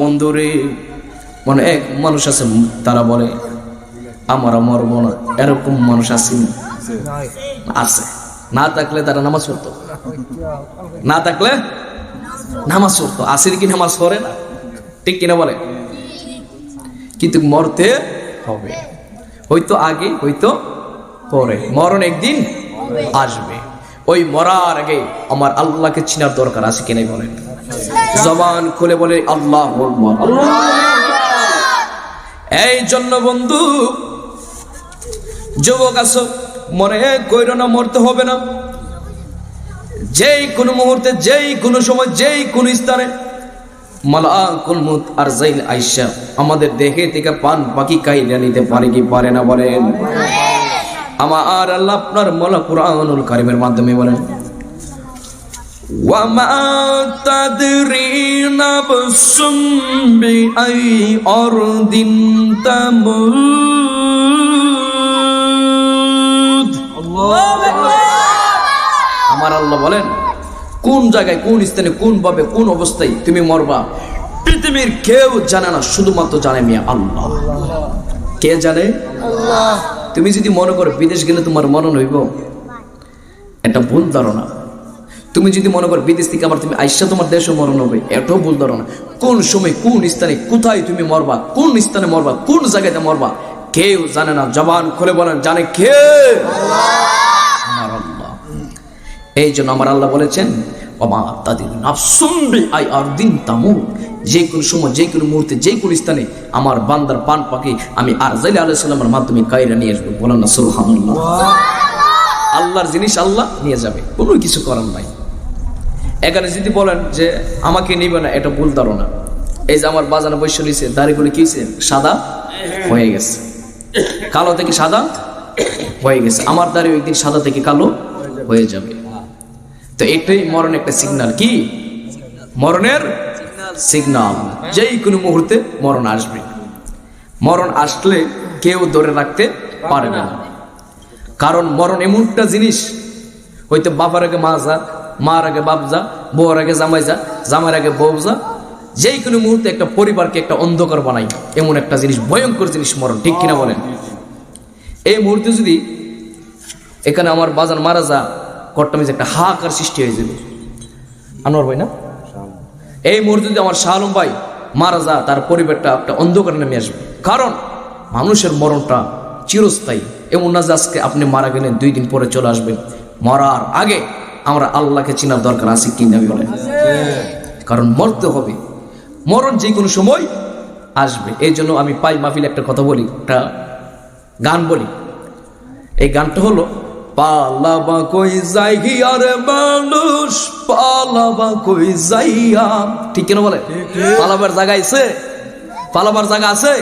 বন্ধুরে, অনেক মানুষ আছে তারা বলে আমরা মরবো না, এরকম মানুষ আছে আছে। না থাকলে তারা নামাজ পড়তো, না থাকলে নামাজ পড়তো, আসির কি নামাজ পড়ে না, ঠিক কিনা বলে? কিন্তু মরতে হবে, হয়তো আগে হয়তো পরে, মরণ একদিন আসবে। ওই মরার আগে আমার আল্লাহকে চিনার দরকার আছে কিনা বলেন? জবান খুলে বলে আল্লাহু আকবার। এই জন্য বন্ধু, যুবক আছো, মনে কইরো না মরতে হবে না। যেই কোনো মুহূর্তে, যেই কোনো সময়, যেই কোনো স্থানে মালাকুল মউত আরজাইল আয়েশা আমাদের দেহে থেকে পান পাখি কাইরা নিতে পারে কি পারে না বলেন? আমার আল্লাহ আপনার মওলা কুরআনুল কারীমের মাধ্যমে বলেন, ওয়া মা তাদরি নাফসুম বিআই আরদিন তামুত। আল্লাহু আকবার। আমার আল্লাহ বলেন, কোন জায়গায়, কোন স্থানে, কোন ভাবে, কোন অবস্থায় তুমি মরবা পৃথিবীর কেউ জানে না, শুধুমাত্র জানে মিয়া আল্লাহ। কে জানে? আল্লাহ। তুমি যদি মনে করো বিদেশ গেলে তোমার মরণ হইব, এটা ভুল ধারণা। তুমি যদি মনে করো বিদেশ থেকে আবার তুমি আইসা তোমার দেশে মরণ হবে, এটাও ভুল ধারণা। কোন সময়, কোন স্থানে, কোথায় তুমি মরবা, কোন স্থানে মরবা, কোন জায়গাতে মরবা কেউ জানে না। জবান খুলে বলেন, জানে কে? আমার আল্লাহ। এই জন্য আমার আল্লাহ বলেছেন, যে কোনো সময়, যে কোনো মুহূর্তে, যে কোনো স্থানে আমার বান্দার পান পাখি আমি আরজাইল আলাইহিস সালামের মাধ্যমে কাইরা নিয়ে আসবো। বলেন না সুবহানাল্লাহ। আল্লাহর জিনিস আল্লাহ নিয়ে যাবে, কোনো কিছু করার নাই। এখানে যদি বলেন যে আমাকে নিবে না, এটা ভুল ধারণা। এই যে আমার বাজানো বৈশ্য নিছে, দাড়িগুলো কি হয়েছে? সাদা হয়ে গেছে, কালো থেকে সাদা হয়ে গেছে। আমার দাড়ি একদিন সাদা থেকে কালো হয়ে যাবে। তো এটাই মরণ একটা সিগন্যাল। কি মরণের সিগন্যাল? যেই কোনো মুহূর্তে মরণ আসবে। মরণ আসলে কেউ ধরে রাখতে পারবে না, কারণ মরণ এমন একটা জিনিস, হয়তো বাবার আগে মা যা, মার আগে বাপ যা, বউর আগে জামাই যা, জামার আগে বউ যা। যেই কোনো মুহূর্তে একটা পরিবারকে একটা অন্ধকার বানাই, এমন একটা জিনিস, ভয়ঙ্কর জিনিস মরণ, ঠিক কিনা বলেন? এই মুহূর্তে যদি এখানে আমার বাজান মারা যা, কট্টামিজ একটা হাহাকার সৃষ্টি হয়ে যাবে। আনোয়ার ভাই না, এই মুহূর্তে যদি আমার শাহ আলম ভাই মারা যা, তার পরিবারটা একটা অন্ধকার নেমে আসবে। কারণ মানুষের মরণটা চিরস্থায়ী, এমন না যে আজকে আপনি মারা গেলেন 2 দিন পরে চলে আসবেন। মরার আগে আমরা আল্লাহকে চিনার দরকার আছে কি না বলেন? কারণ মরতে হবে, মরণ যে কোনো সময় আসবে। এই জন্য আমি পাই মাহফিলে একটা কথা বলি, একটা গান বলি। এই গানটা হলো, পালাবা কই যাইয়া রে মানুষ, পালাবা কই যাইয়া। ঠিক কেন বলে? পালাবার জায়গা আছে? পালাবার জায়গা আছে?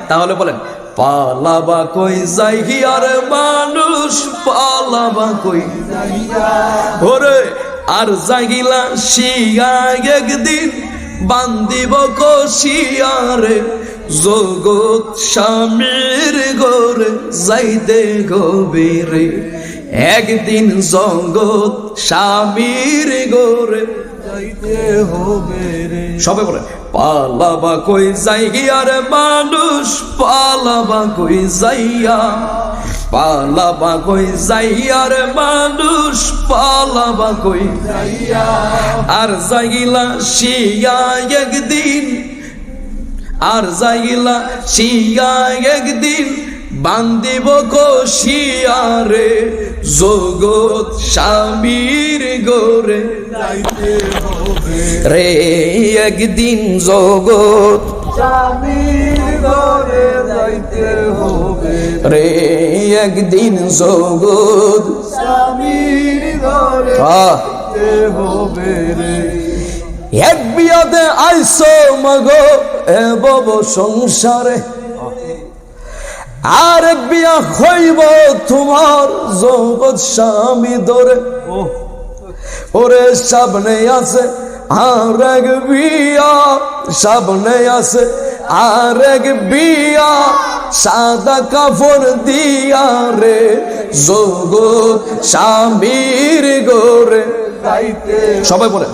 তাহলে বলেন, পালাবা কই যাইয়া রে মানুষ, পালাবা কই যাইয়া। ওরে আর জাগিলা শিয়া একদিন, বান্দিব কষিয়া রে জগৎ স্বামীর ঘরে যাইতে গভীরে। একদিন জগৎ স্বামীর ঘরে যাইতে হবে রে। সবাই বলে, পালাবা কই যাইয়া রে মানুষ, পালাবা কই যাইয়া, পালাবা কই যাইয়া রে মানুষ, পালাবা কই যাইয়া। আর জাগিলা শিয়া একদিন, আর যাইলা শিয়া একদিন, বান্দিব কষিয়া রে জগৎ স্বামীর ঘরে যাইতে হবে রে। একদিন জগৎ স্বামীর ঘরে যাইতে হবে রে। একদিন জগৎ স্বামীর ঘরে যাইতে হবে রে। এক বিয়াতে আইসো মাগো এ বব সংসারে, আর এক বিয়া হইব তোমার জগৎ স্বামী ধরে। ওরে সামনে আছে আর এক বিয়া, সামনে আছে আর এক বিয়া, সাদা কাপড় দিয়া রে জগৎ স্বামীর ঘরে যাইতে। সবাই বলে,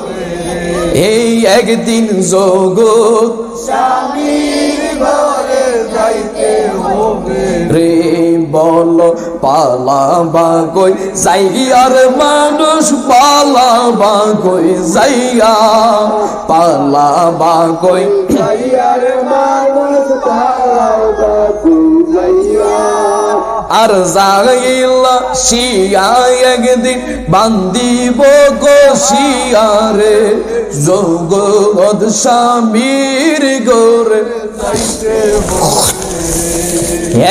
এই একদিন জগৎ স্বামীর ঘরে যাইতে হবে রে বল পালাবা কই যাইয়ার মানুষ পালাবা কই যাইয়া পালাবা কই যাইয়ার মানুষ পালাবা যাইয়া আর যাইলা শিয়া একদিন বান্দিব গো শিয়ারে জগৎ স্বামীর গোরে যাইতে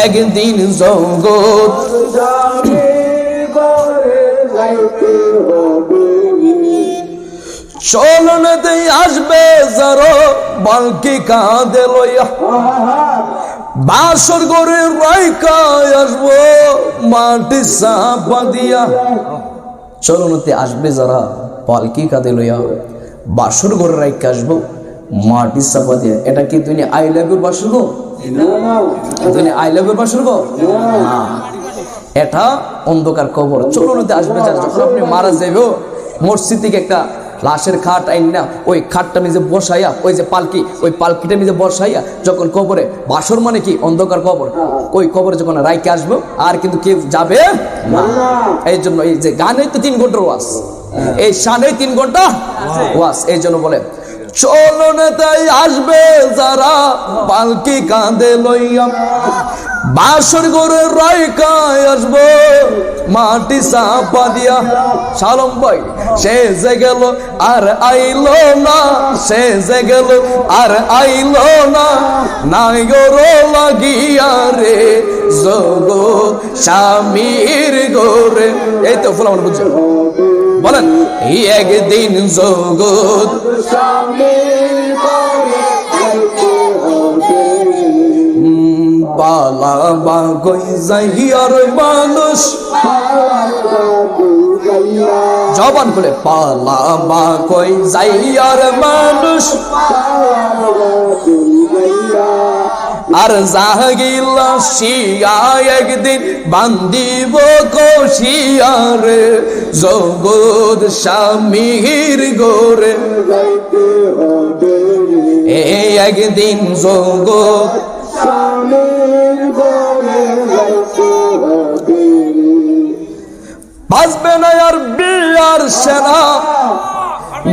একদিন জগৎ স্বামীর ঘরে যাইতে হবে চলনতে আসবে যারো বালকি কাঁদে লইয়া বাসর করে রাইকায় আসবো মাটি চাপা দিয়া চলনতে আসবে যারা পালকি কাঁদে লইয়া বাসর করে রাইকা আসবো মাটি চাপা দিয়া। এটা কি তুমি আই লাভ ইউর বাসর গো? তুমি আই লাভ ইউর বাসর গো না, এটা অন্ধকার কবর। চলনতে আসবে যারা, যখন আপনি মারা যাইবে মসজিদ থেকে একটা লাশের খাট আইন না, ওই খাটটা নিজে বসাইয়া ওই যে পালকি, ওই পালকিটা নিজে বসাইয়া যখন কবরে বাসর মানে কি অন্ধকার কবর, ওই কবরে যখন রাইকে আসবো আর কিন্তু কেউ যাবে না। এই জন্য এই যে গানে তো 3 ঘন্টার ওয়াজ, এই শানে 3 ঘন্টা ওয়াজ। এই জন্য বলে চলনে তাই আসবে যারা পালকি কাঁধে লইয়া বাসর করে রাইকায় আসবো মাটি চাপা দিয়া। শালম ভাই সে যে গেল আর আইলো না, সে যে গেল আর আইলো না, নাই গরো লাগিয়া রে জগৎ স্বামীর গোরে। এই তো ফুল আমরা বুঝছেন, বলেন এই একদিন জগৎ স্বামীর ঘরে যাইতে হবে পালাবা কই যাইয়ার মানুষ যাইয়া জবান খুলে পালাবা কই যাইয়ার মানুষ যাইয়া আর জাহাগিলা শিয়া একদিন বান্দিব কশিয়ারে জগৎ স্বামীর গোরে যাইতে হবে এই একদিন জগৎ স্বামীর ঘরে যাইতে হবে বাজবে না আর বিয়ার সেনা,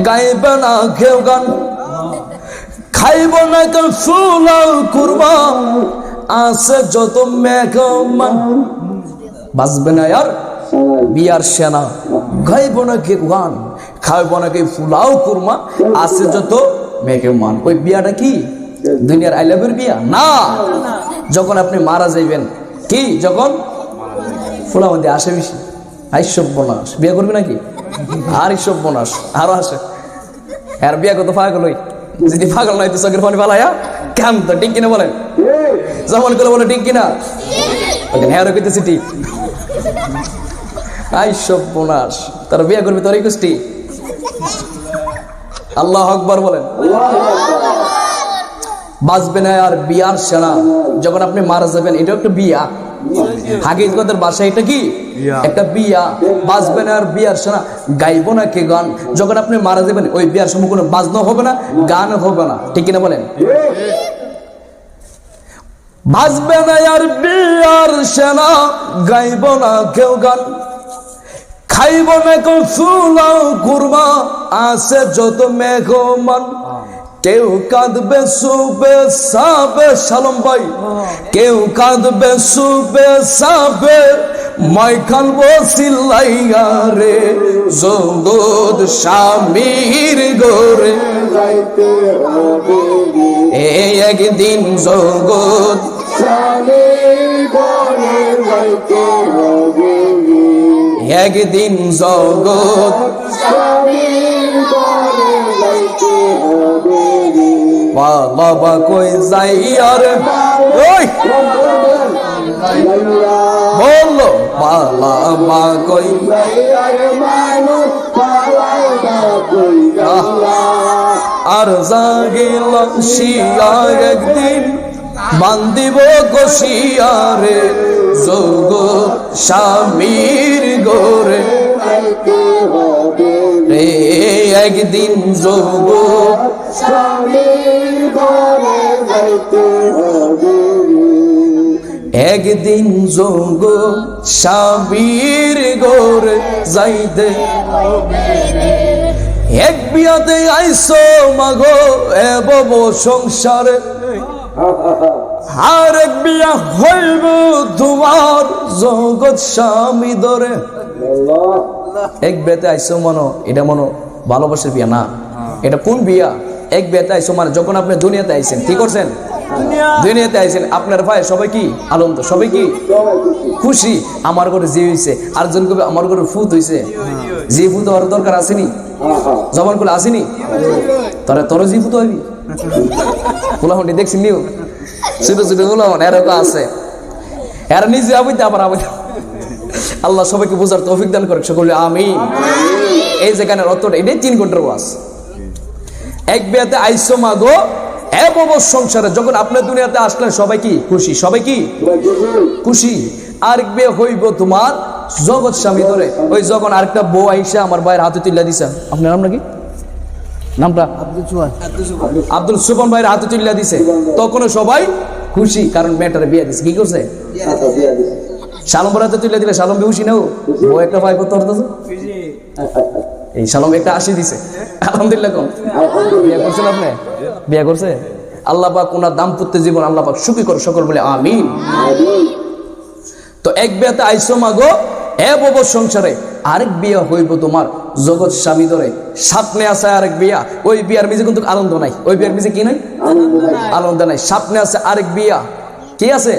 গাইবে না কেউ গান, খাইব না কেউ ফুলাও কুরবা, আছে যত মেঘমান। বাজবে না আর বিয়ার সেনা, গাইব না কেউ গান, খাইব না কেউ ফুলাও কুরমা, আছে যত মেঘমান। ওই বিয়াটা কি দুনিয়ার আই লাভ ইউর বিয়া না, যখন আপনি মারা যাইবেন, কি যখন ফুলা মধ্যে আসে বেশি আইসব্যনাশ, বিয়ে করবি নাকি? আর ইসব্যনাশ আরো আসে, আর বিয়ে কত পাগল হই, যদি পাগল নয় তো চোখের পানি পালাইয়া কেন তো ঠিক কিনা বলেন, যেমন করে বলে ঠিক কিনা, হ্যাঁ কইতেছি ঠিক। আইসব্যনাশ, তারা বিয়ে করবি তোর গোষ্ঠী। আল্লাহ আকবার বলেন। বাঁচবে না আর বিয়ার সেনা, যখন আপনি মারা যাবেন, এটা একটা বিয়া, হাকিকতের ভাষা এটা কি একটা বিয়া। বাজবে না আর বিয়ার সেনা, গাইব না কে গান, যখন আপনি মারা যাবেন ওই বিয়ার সময় কোনো বাজনা হবে না, গান হবে না, ঠিক কিনা বলেন। বাজবে না আর বিয়ার সেনা, গাইব না কেউ গান, খাইব না কেউ ফুলাও কুরমা, আছে যত মেঘমান। কেউ কাঁদবে সুবে সাবে, শালম ভাই কেউ কাঁদবে সুবে সাবে, মাই খালবো সিল্লাইয়া রে জগৎ স্বামীর গোরে যাইতে হবে এই একদিন জগৎ স্বামীর ঘরে যাইতে হবে একদিন জগৎ স্বামীর ঘরে যাইতে হবে পালাবা কই যাইয়ার ওই বললো পালাবা কই আর জাগিল শিয়া একদিন বান্দিব কশিয়ারে জগৎ স্বামীর গোরে রে একদিন যোগ স্বামীর ঘরে যাইতে হবে একদিন যোগ স্বামীর ঘরে যাইতে এক বিয়াতে আইসো মাগো এবব সংসারে আর এক বিয়া হইব তোমার জগৎ স্বামী ধরে এক বিয়াতে আইসো মনো এটা মনো ভালোবাসার বিয়া না এটা কোন বিয়া এক বিয়াতে আইসো মানে যখন আপনি দুনিয়াতে আইছেন কি করছেন দুনিয়াতে আইছেন আপনার ভাই সবাই কি আনন্দ সবাই কি খুশি আমার ঘরে জি হইছে আর জন কবে আমার ঘরে ফুত হইছে জি ফুত হওয়ার দরকার আসেনি জবান করে আসেনি তোর জি ফুত হইবি ফুলাহন্ডি দেখছি নিও ছোট ছোট ফুলাহন এরকম আছে এরা নিজে আবইতে আবার আবইতে আল্লাহ সবাইকে বোঝার তৌফিক দান করে সকলে আমিন এই যেখানে অর্থটা এটাই 3 ঘন্টার ওয়াজ এক বিয়াতে আইসো মাগো এবব সংসারে যখন আপনি দুনিয়াতে আসলেন সবাই কি খুশি সবাই কি খুশি আরেক বিয়ে হইব তোমার জগৎ স্বামী ধরে ওই যখন আরেকটা বউ আইসা আমার ভাইয়ের হাতে তুলে দিছে আপনার নাম নাকি নামটা আব্দুল সুবহান ভাইয়ের হাতে তুলে দিছে তখন সবাই খুশি কারণ মেয়েটার বিয়ে দিছে কি করছে শালম হাতে তুলে দিলে শালম খুশি নাও বউ একটা ভাই করতে হতো এই শালম একটা 80 দিছে আলহামদুলিল্লাহ কোন বিয়ে করছেন আপনি বিয়ে করছে আল্লাহ পাক ওনার দাম্পত্য জীবন আল্লাহ পাক সুখী করে সকল বলে আমিন তো এক বিয়াতে আইসো মাগো এবব সংসারে আরেক বিয়া হইব তোমার জগৎ স্বামী ধরে সামনে আছে আরেক বিয়া ওই বিয়ার মিজে কিন্তু আনন্দ নাই ওই বিয়ার মিজে কি নাই আনন্দ নাই সামনে আছে আরেক বিয়া কি আছে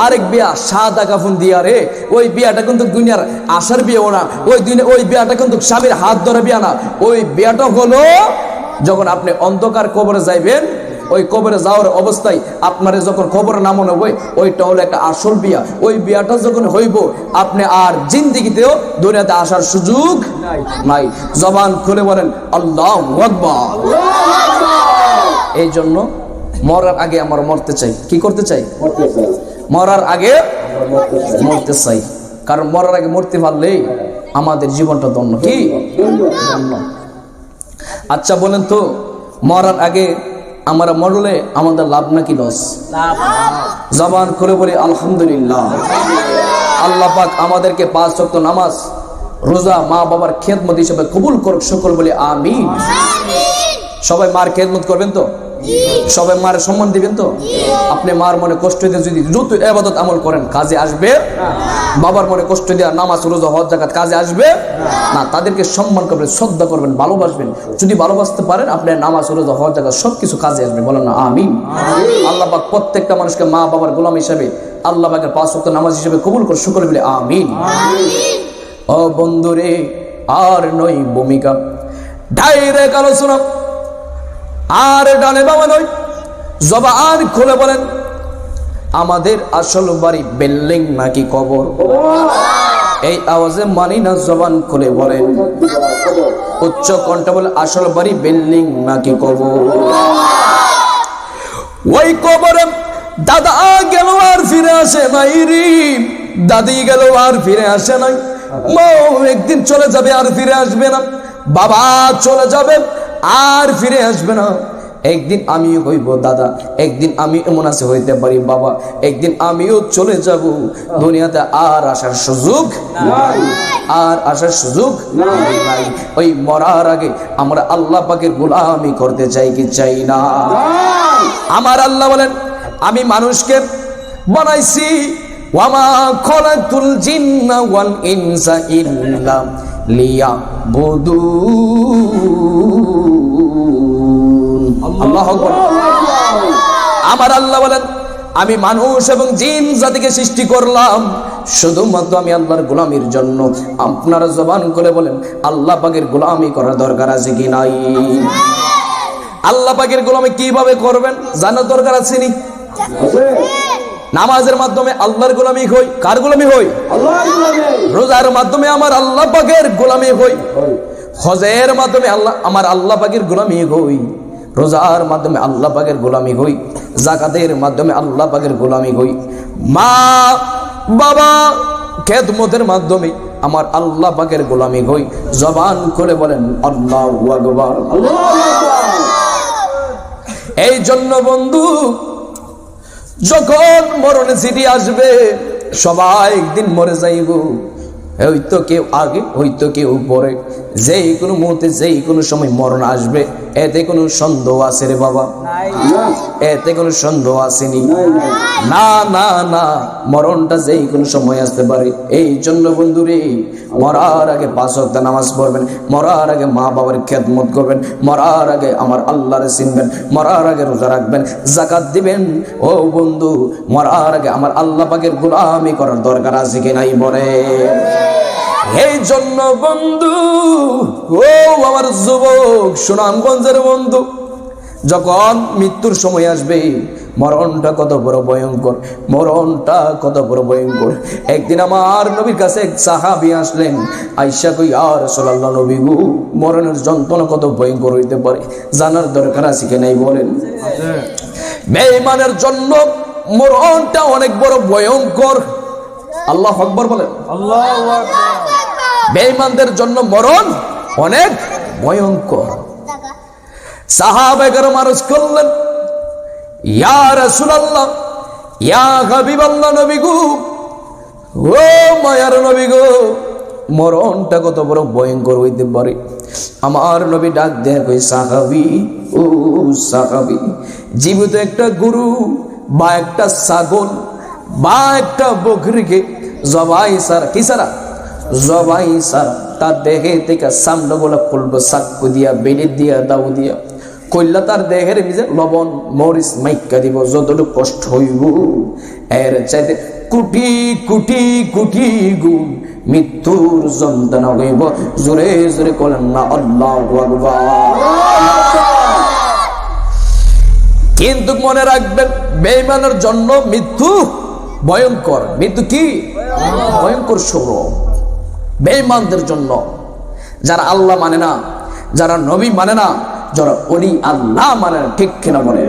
আরেক বিয়া সাদা কাফন দিয়া রে ওই বিয়াটা কিন্তু দুনিয়ার আশার বিয়েও না ওই বিয়াটা কিন্তু স্বামীর হাত ধরে বিয়া না ওই বিয়াটা হলো যখন আপনি অন্ধকার কবরে যাইবেন ওই কবরে যাওয়ার অবস্থায় আপনারে যখন কবরে নামানো হবে ওইটা হলো একটা আসল বিয়া ওই বিয়াটা যখন হইব আপনি আর জিন্দেগিতেও দুনিয়াতে আসার সুযোগ নাই জবান খুলে বলেন আল্লাহু আকবার এই জন্য মরার আগে আমরা মরতে চাই কি করতে চাই মরার আগে মরতে চাই কারণ মরার আগে মরতে পারলেই আমাদের জীবনটা ধন্য কি ধন্য আচ্ছা বলেন তো মরার আগে আমরা মরলে আমাদের লাভ নাকি লস জবান করে বলি আলহামদুলিল্লাহ আল্লাহ পাক আমাদেরকে 5 ওয়াক্ত নামাজ রোজা মা বাবার খেদমত হিসেবে কবুল করুক সকল বলি আমিন সবাই মার খেদমত করবেন তো সবাই মার সম্মান দিবেন তো আপনি মার মনে কষ্ট দিয়ে যদি যত ইবাদত আমল করেন কাজে আসবে বাবার মনে কষ্ট দেওয়া নামাজ রোজা হজ যাকাত কাজে আসবে না তাদেরকে সম্মান করবেন শ্রদ্ধা করবেন ভালোবাসবেন যদি ভালোবাসতে পারেন আপনার নামাজ রোজা হজ যাকাত সবকিছু কাজে আসবে বলেন না আমিন আল্লাহ পাক প্রত্যেকটা মানুষকে মা বাবার গোলাম হিসেবে আল্লাহ পাকের 5 ওয়াক্ত নামাজ হিসেবে কবুল করে সকলে বলে আমিন ও বন্ধুরে আর নই ভূমিকা ডাইরেক্ট আলোচনা আর ডানে বাবা নয় জবান খুলে বলেন আমাদের আসল বাড়ি বিল্ডিং নাকি কবর এই আওয়াজে মানি না জবান খুলে বলেন উচ্চ কণ্ঠে বলে আসল বাড়ি বিল্ডিং নাকি কবর ওই কবরে দাদা গেল আর ফিরে আসে নাই রে দাদি গেল আর ফিরে আসে নাই মা একদিন চলে যাবে আর ফিরে আসবে না বাবা চলে যাবে আর ফিরে আসবে না একদিন আমিও হইব দাদা একদিন আমি এমন আছে হইতে পারি বাবা একদিন আমিও চলে যাব দুনিয়াতে আর আসার সুযোগ নাই আর আসার সুযোগ নাই ওই মরার আগে আমরা আল্লাহ পাকের গোলামি করতে চাই কি চাই না আমার আল্লাহ বলেন আমি মানুষকে বানাইছি ওয়ামা খলাকুল জিন্না ওয়াল ইনসা ইল্লা লিয়াবুদুন আল্লাহু আকবার আমার আল্লাহ বলেন আমি মানুষ এবং জিন জাতিকে সৃষ্টি করলাম শুধুমাত্র আমি আল্লাহর গোলামির জন্য আপনারা জবান করে বলেন আল্লাহ পাকের গোলামি করার দরকার আছে কি নাই আল্লাহ পাকের গোলামি কিভাবে করবেন জানার দরকার আছে নি নামাজের মাধ্যমে আল্লাহর গোলামি হই কার গোলামি হই আল্লাহর গোলামি রোজার মাধ্যমে আমার আল্লাহ পাকের গোলামি হই হজের মাধ্যমে আমার আল্লাহ পাকের গোলামি হই রোজার মাধ্যমে আল্লাহ পাকের গোলামি হই যাকাতের মাধ্যমে আল্লাহ পাকের গোলামি হই মা বাবা খেদমতের মাধ্যমে আমার আল্লাহ পাকের গোলামি হই। জবান খুলে বলেন আল্লাহু আকবার। এই জন্য বন্ধু, যখন মরণের চিঠি আসবে সবাই একদিন মরে যাইব। হয়তো কেউ আগে, হয়তো কেউ পরে, যেই কোনো মুহূর্তে যেই কোনো সময় মরণ আসবে, এতে কোনো সন্দেহ আছে রে বাবা? এতে কোনো সন্দেহ আসেনি। না না না, মরণটা যেই কোনো সময় আসতে পারে। এই জন্য বন্ধুরে, মরার আগে 5 ওয়াক্ত নামাজ পড়বেন, মরার আগে মা বাবার খেদমত করবেন, মরার আগে আমার আল্লাহরে চিনবেন, মরার আগে রোজা রাখবেন, যাকাত দিবেন। ও বন্ধু, মরার আগে আমার আল্লাহ পাকের গোলামি করার দরকার আছে কি নাই বলে? এই জন্য বন্ধু, ও আমার যুবক সুনামগঞ্জের বন্ধু, যখন মৃত্যুর সময় আসবে, মরণটা কত বড় ভয়ঙ্কর, মরণটা কত বড় ভয়ঙ্কর। একদিন আমার নবীর কাছে এক সাহাবী আসলেন, আয়েশা কই ইয়া রাসূলুল্লাহ, নবী গো, মরণের যন্ত্রণা কত ভয়ঙ্কর হইতে পারে, জানার দরকার আছে কি নাই বলেন? বেঈমানের জন্য মরণটা অনেক বড় ভয়ঙ্কর। আল্লাহু আকবার বলেন। আল্লাহু আকবার। বেঈমানদের জন্য মরণ অনেক ভয়ঙ্কর। সাহাবায়ে কেরাম আরজ করলেন, ইয়া রাসূলুল্লাহ, ইয়া হাবিবাল্লাহ, নবী গো, ও মায়ার নবী গো, মরণটা কত বড় ভয়ঙ্কর হইতে পারে। আমার নবী ডাক দেয়া কই, সাহাবী, ও সাহাবী, জীবিত একটা গরু বা একটা ছাগল বা একটা বকরিকে জবাই সারা, কি সারা? জবাই সারা তার দেহে থেকে সামনে গুলা খুলবো, চাকু দিয়া, বেড়ি দিয়া, দাউ দিয়া, কইলা তার দেহের ভিতরে লবণ মরিচ মাইকা দিব, যতটুকু কষ্ট হইব এর চাইতে কোটি কোটি কোটি গুণ মৃত্যুর যন্ত্রণা হইব। জোরে জোরে বলেন না আল্লাহু আকবার। কিন্তু মনে রাখবেন, বেঈমানের জন্য মৃত্যু ভয়ঙ্কর। মৃত্যু কি ভয়ঙ্কর স্বরূপ বেঈমানদের জন্য। যারা আল্লাহ মানে না, যারা নবী মানে না, যারা ওলি আল্লাহ মানে না, ঠিক কিনা বলেন?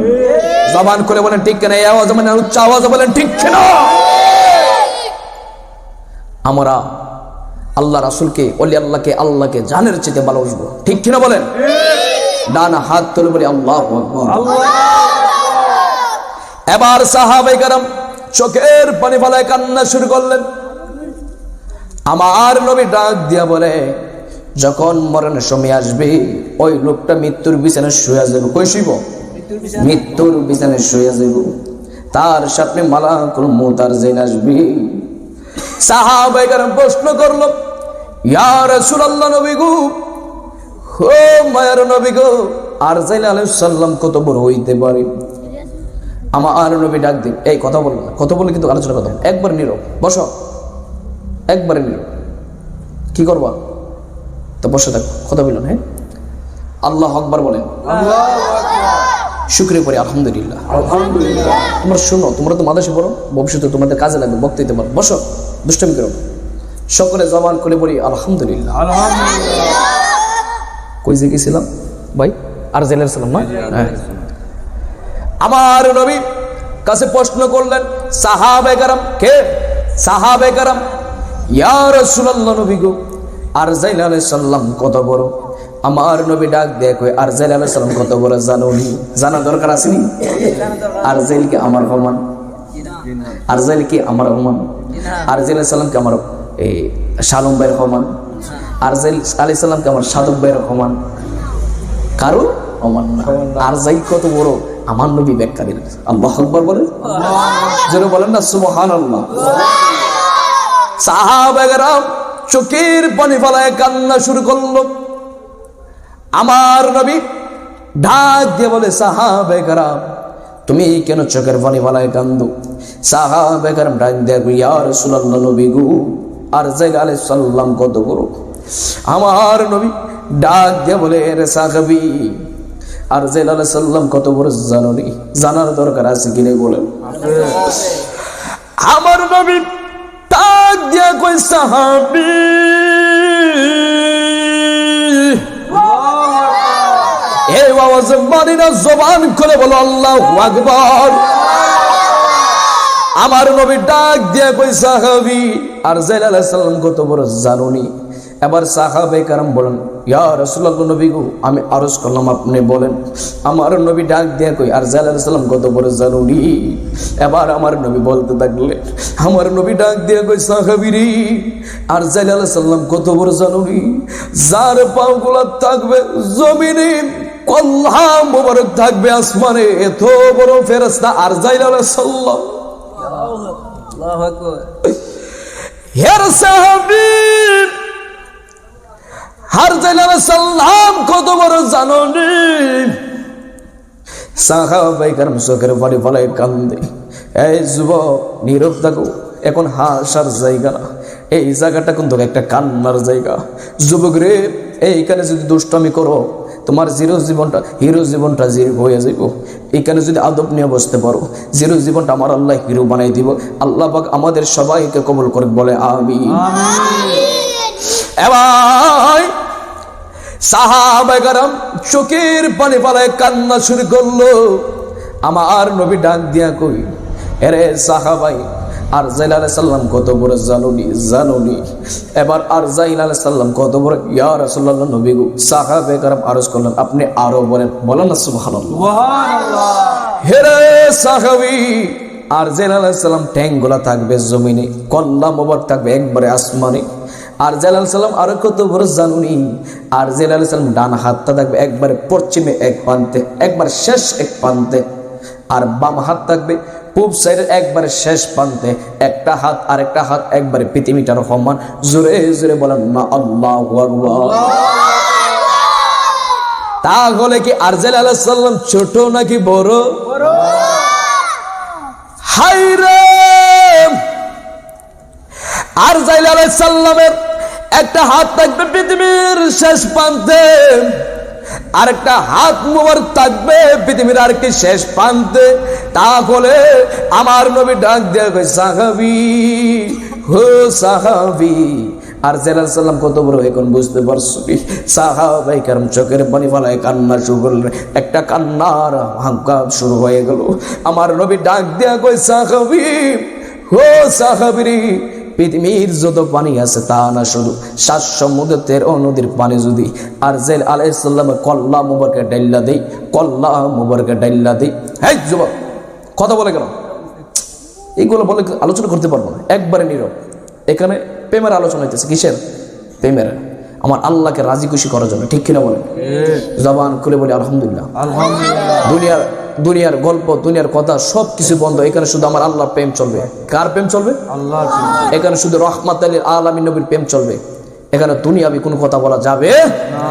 জবান করে বলেন ঠিক কিনা? এই আওয়াজ মানে উচ্চ আওয়াজে বলেন ঠিক কিনা? আমরা আল্লাহ রাসূলকে, ওলি আল্লাহকে, আল্লাহকে জানের চেয়ে ভালোবাসবো, ঠিক কিনা বলেন? ডান হাত তুলে বলি আল্লাহু আকবার। এবার সাহাবায়ে কেরাম চোখের পানি ফেলায় কান্না শুরু করলেন। আমার নবী ডাক দিয়া বলে, যখন মরণের সময় আসবে, ওই লোকটা মৃত্যুর বিছানায় শুয়ে যাবে। কই শুইব? মৃত্যুর বিছানায় শুয়ে যাব। তার সামনে মালাকুল মউত আর যাইন আসবে। সাহাবায়ে কেরাম প্রশ্ন করলো, ইয়া রাসূলুল্লাহ, নবী গো, ও মায়ার নবী গো, আরজাইল আলাইহিস সালাম কত বড় হইতে পারে? আমার নবী ডাক দিন, এই কথা বলবেন না, কথা বলে কিন্তু আলোচনা করতে হবে। একবার নীরব বসো, একবারে নীরব। কি করবা? তো বসে থাকো, কথা বলুন। হ্যাঁ, আল্লাহু আকবার বলেন। শুকরিয়া পড়ি আলহামদুলিল্লাহ। আলহামদুলিল্লাহ। তোমরা শোনো, তোমরা তো মাদ্রাসা পড়ো, ভবিষ্যতে তোমাদের কাজে লাগবে, বক্তৃতা পারো। বসো, দুষ্টামি করো। সকলে জবান করে পড়ি আলহামদুলিল্লাহ। আলহামদুলিল্লাহ। কই যে গেছিলাম ভাই? আর জেলার সালাম না? হ্যাঁ। আমার নবী কাছে প্রশ্ন করলেন সাহাবায়ে কেরাম, কে? সাহাবায়ে কেরাম, ইয়া রাসূলুল্লাহ, নবী গো, আরজাইল আলাইহিস সালাম কত বড়? আমার নবী ডাক দেয় কই, আরজাইল আলাইহিস সালাম কত বড় জানোনি? জানা দরকার আছে নি? আরজাইল কি আমার সমান? আরজাইল কি আমার সমান? আরজাইল আলাইহিস সালাম কি আমার এই শালম ভাইয়ের সমান? আরজাইল আলাইহিস সালাম কি আমার সাদক ভাইয়ের সমান? কারো সমান না। আরজাইল কত বড় আমার নবী ব্যাখ্যা দিলেন। আল্লাহু আকবার বলেন, জোরে বলেন না সুবহানাল্লাহ। সাহাবায়ে কেরাম চোখের পানি ফেলায় কান্না শুরু করলো। আমার নবী ডাক দিয়ে বলে, সাহাবায়ে কেরাম, তুমি কেন চোখের পানি ফেলায় কান্দো? সাহাবায়ে কেরাম ডাক দিয়ে, ইয়া রাসূলুল্লাহ, নবী গো, আরজাইল আলাইহিস সালাম কত বড়? আমার নবী ডাক দিয়ে বলে, রে সাহাবী, আরজাইল আলাইহিস সালাম কত বড় জানোনি? জানার দরকার আছে কিনা বলেন? আমার নবী ডাক দিয়া কই, সাহাবী, এই আওয়াজ মানি না, জবান খুলে বলো আল্লাহু আকবার। আমার নবী ডাক দিয়া কই সাহাবী আর জাইল আলাইহিস সালাম কত বড় জানুনি। এবার সাহাবায়ে কেরাম বলেন ইয়া রাসূলুল্লাহ নবী গো আমি আরজ করলাম আপনি বলেন। আমার নবী ডাক দিয়া কই আর জাইল আলাইহিস সালাম কত বড় জানুনি। এবার আমার নবী বলতে থাকলেন আমার নবী ডাক দিয়া কই সাহাবী রে আর জাইল আলাইহিস সালাম কত বড় জানুনি। যার পাগুলা থাকবে জমিনে কল্লা মোবারক থাকবে আসমানে এত বড় ফেরেশতা আর জাইল আলাইহিস সালাম। আল্লাহু আকবার। হে সাহাবী আর জাইল আলাইহিস সালাম কত বড় জানুনি। সাহাবায়ে কেরাম চোখের পানি ফেলে কান্দে। এই যুবক নীরব থাকো, এখন হাসার জায়গা না, এই জায়গাটা কিন্তু একটা কান্নার জায়গা। যুবক রে এইখানে যদি দুষ্টামি করো তোমার হিরো জীবনটা জিরো হয়ে যাইব। এখানে যদি আদব নিয়ে বসতে পারো জিরো জীবনটা আমার আল্লাহ হিরো বানাই দিব। আল্লাহ পাক আমাদের সবাইকে কবুল করে বলে আমিন। এবার সাহাবায়ে কেরাম চোখের পানি ফেলায় কান্না শুরু করলো। আমার নবী ডাক দিয়া কই এরে সাহাবাই আর জাইল আলাইহিস সালাম কত বড় জানুনি। এবার আর জাইল আলাইহিস সালাম কত বড় ইয়া রাসূলুল্লাহ নবী গো। সাহাবায়ে কেরাম আরজ করলেন আপনি আরো বলেন না সুবহানাল্লাহ। হে রে সাহাবী আর জাইল আলাইহিস সালাম ঠ্যাংগুলা থাকবে জমিনে, কল্লা মোবারক থাকবে একবারে আসমানে। আর জাইল আলাইহিস সালাম আরো কত বড় জানুনি। আর জাইল আলাইহিস সালাম ডান হাতটা থাকবে একবারে পশ্চিমে এক প্রান্তে, একবার শেষ এক প্রান্তে। আর বাম হাত থাকবে পূব সাইডের একবারে শেষ প্রান্তে। একটা হাত আর একটা হাত একবারে পৃথিবীটার সমান। জোরে জোরে বলেন না আল্লাহু আকবার। তাহলে কি আর জাইল আলাইহিস সালাম ছোট নাকি বড়? হায়রে আর জাইল আলাইহিস সালামের একটা হাত থাকবে পৃথিবীর শেষ প্রান্তে, আরেকটা হাত মোবারক থাকবে পৃথিবীর আরেকটি শেষ প্রান্তে। তাহলে আমার নবী ডাক দিয়ে কই সাহাবী হো সাহাবী আর জাইল আলাইহিস সালাম কত বড় এখন বুঝতে পারছো? সাহাবায়ে কেরাম চোখের পানি ফেলায় কান্না শুরু করলেন। একটা কান্নার হাঙ্কা শুরু হয়ে গেল। আমার নবী ডাক দিয়া কই সাহাবী হো সাহাবী পৃথিবীর যত পানি আছে তা না শুধু 7 সমুদ্রের নদীর পানি যদি আর জাইল আলাইহিস সালামের কল্লা মুবারকে ডাইল্লা দেই, কল্লা মুবারকে ডাইল্লা দেই। এই যুবক কথা বলে কেন? এইগুলো বলে আলোচনা করতে পারবো না, একবারে নীরব। এখানে প্রেমের আলোচনা হইতেছে। কিসের? প্রেমের। আমার আল্লাহকে রাজি খুশি করার জন্য, ঠিক কিনা বলেন? জবান খুলে বলি আলহামদুলিল্লাহ। দুনিয়ার গল্প দুনিয়ার কথা সব কিছু বন্ধ। এখানে শুধু আমার আল্লাহর প্রেম চলবে। কার প্রেম চলবে? আল্লাহর। এখানে শুধু রহমাতুল লিল আলামিন নবীর প্রেম চলবে। এখানে দুনিয়াবি কোনো কথা বলা যাবে না।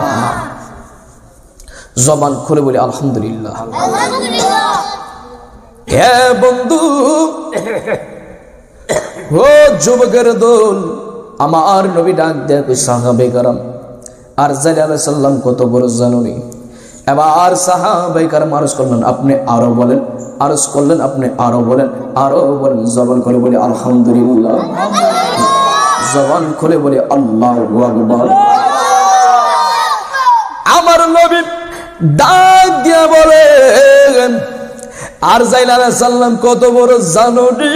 জবান খুলে বলি আলহামদুলিল্লাহ। হে বন্ধু ও যুবকের দল, আমার নবী ডাক দেয় কই সাহাবায়ে কেরাম আর জাইল আলাইহিস সালাম কত বড় জানুনি। এবার সাহাবায়ে কেরাম আরজ করলেন আপনি আরো বলেন, আরজ করলেন আপনি আরো বলেন, আরো বলেন। জবান খুলে বলি আলহামদুলিল্লাহ। জবান খুলে বলি আল্লাহু আকবার। আমার নবী ডাক দিয়া বলেন আর জাইল আলাইহিস সালাম কত বড় জানুনি।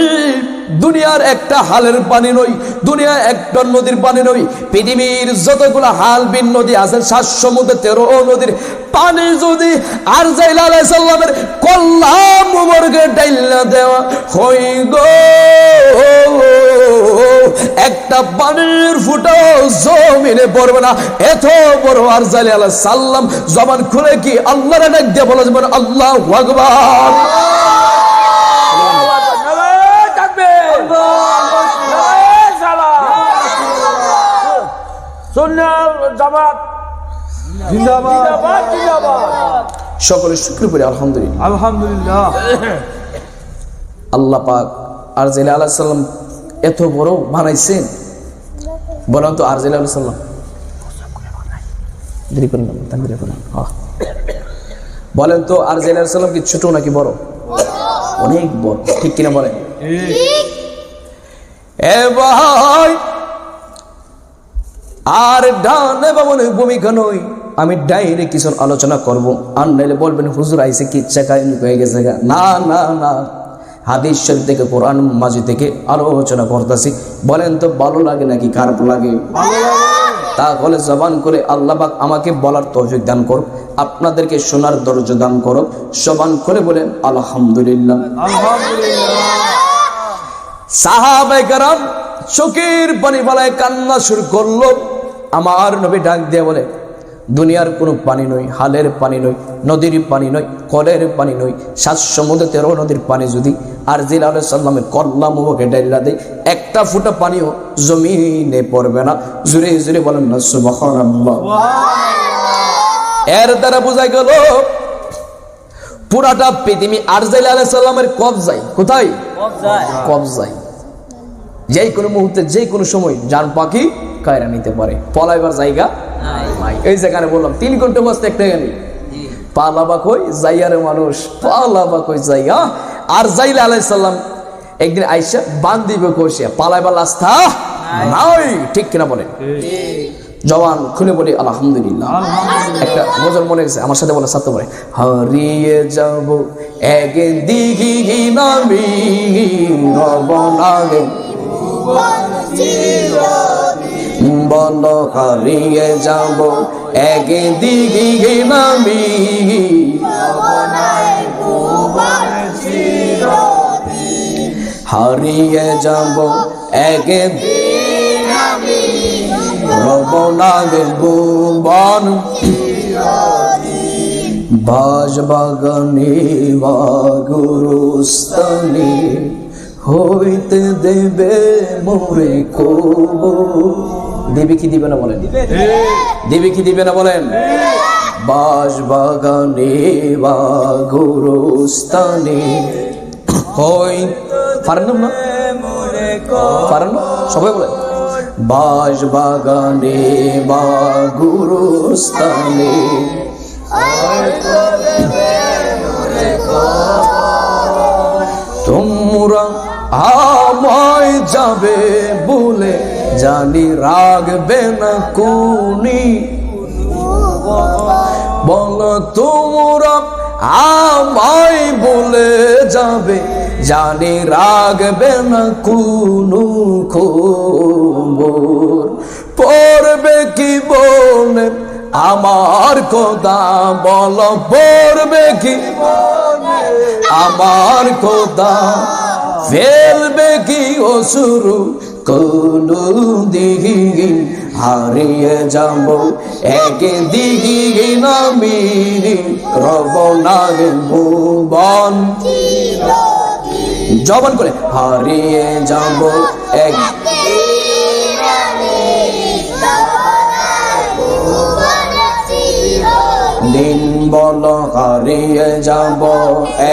দুনিয়ার একটা হালের পানি নই, দুনিয়ার একটা নদীর পানি নই, পৃথিবীর যতগুলো হাল বিন নদী আছে 7 সমুদ্র 13 নদীর পানি যদি আর জাইল আলাইহিস সালামের কল্লা মুবারকে ডাইল্লা দেওয়া হই গো, একটা পানির ফুটাও জমিনে পড়বে না। এত বড় আর জাইল আলাইহিস সালাম জবান খুলে কি আল্লাহর ডাক দিয়ে বলা যাবে আল্লাহু আকবার। সকলে শুকর করি আলহামদুলিল্লাহ। আলহামদুলিল্লাহ। আল্লাহ পাক আর জাইল আলাইহিস সালাম এত বড় বানাইছেন। বলেন তো আর জাইল আলাইহিস সালাম বলেন তো আর জাইল আলাইহিস সালাম কি ছোট নাকি বড়? অনেক বড়, ঠিক কিনা বলেন? এ ভাই আর ডানে বামনে ভূমিকা নই, আমি ডাইরেক্ট কিছু আলোচনা করব। আর নাইলে বলবেন হুজুর আইসে কি ইচ্ছা কাহিনী হয়ে গেছে। না না না, হাদিস শরীফ থেকে, কোরআন মাজিদ থেকে আলোচনা করতেছি। বলেন তো ভালো লাগে নাকি খারাপ লাগে? তাহলে জবান করে আল্লাহ পাক আমাকে বলার তৌফিক দান করো, আপনাদেরকে শোনার ধৈর্য দান করো। জবান করে বলেন আলহামদুলিল্লাহ। সাহাবায়ে কেরাম চোখের পানি ফেলায় কান্না শুরু করলো। আমার নবী ডাক দিয়ে বলে, দুনিয়ার কোনো পানি নয়, হালের পানি নয়, নদীর পানি নয়, কলের পানি নয়, 7 সমুদ্র 13 নদীর পানি যদি আরজিল আলাইহিস সালামের কল্লা মুখে ঢেলা দেয়, একটা ফোঁটা পানিও জমিনে পড়বে না। জোরে জোরে বলেন না সুবহানাল্লাহ। এর দ্বারা বোঝা গেল পুরাটা পৃথিবী আরজিল আলাইহিস সালামের কবজায়। কোথায়? কবজায়। যেই কোনো মুহূর্তে, যে কোনো সময় জান পাখি কায়রা নিতে পারে, পলাইবার জায়গা নাই। এই যেখানে বললাম 3 ঘন্টা বসতে একটা গেলি পালাবা কই যাইয়ারে মানুষ, পালাবা কই যাইয়া। আর জাইল আলাইহিস সালাম একদিন আইসা বান্দিবে কইছে, পালাইবার রাস্তা নাই। ঠিক কিনা বলেন? জবান খুলে বলি আলহামদুলিল্লাহ। একটা গজল মনে গেছে, আমার সাথে বলে, সাথে বলে, হারিয়ে যাব একদিন আমি রব লাগে, বলো হারিয়ে যাব একদিন আমি হারিয়ে যাব একদিন আমি রব লাগে ভুবন বাজবাগানে বা গুরুস্থানে হইতে দেবে মোরে কবর। দেবে কি দিবে না বলেন? দেবে কি দিবে না বলেন? বাজবাগানে বা গুরুস্থানে হই, পারেন না? পারেন না? সবাই বলেন বাজবাগানে বা গুরুস্থানে তোমরা আমায় যাবে বলে জানি রাখবে না কোনি। বলো তোমরা আমায় বলে যাবে জানি রাখবে না কোনো খবর। পড়বে কি বলে আমার কথা, বলো পড়বে কি আমার কথা, ফেলবে কি অসুরু কোনো দিন হারিয়ে যাব একদিন আমি রব লাগে ভুবন। জবান করে হারিয়ে যাব একদিন আমি দিন, বলো হারিয়ে যাব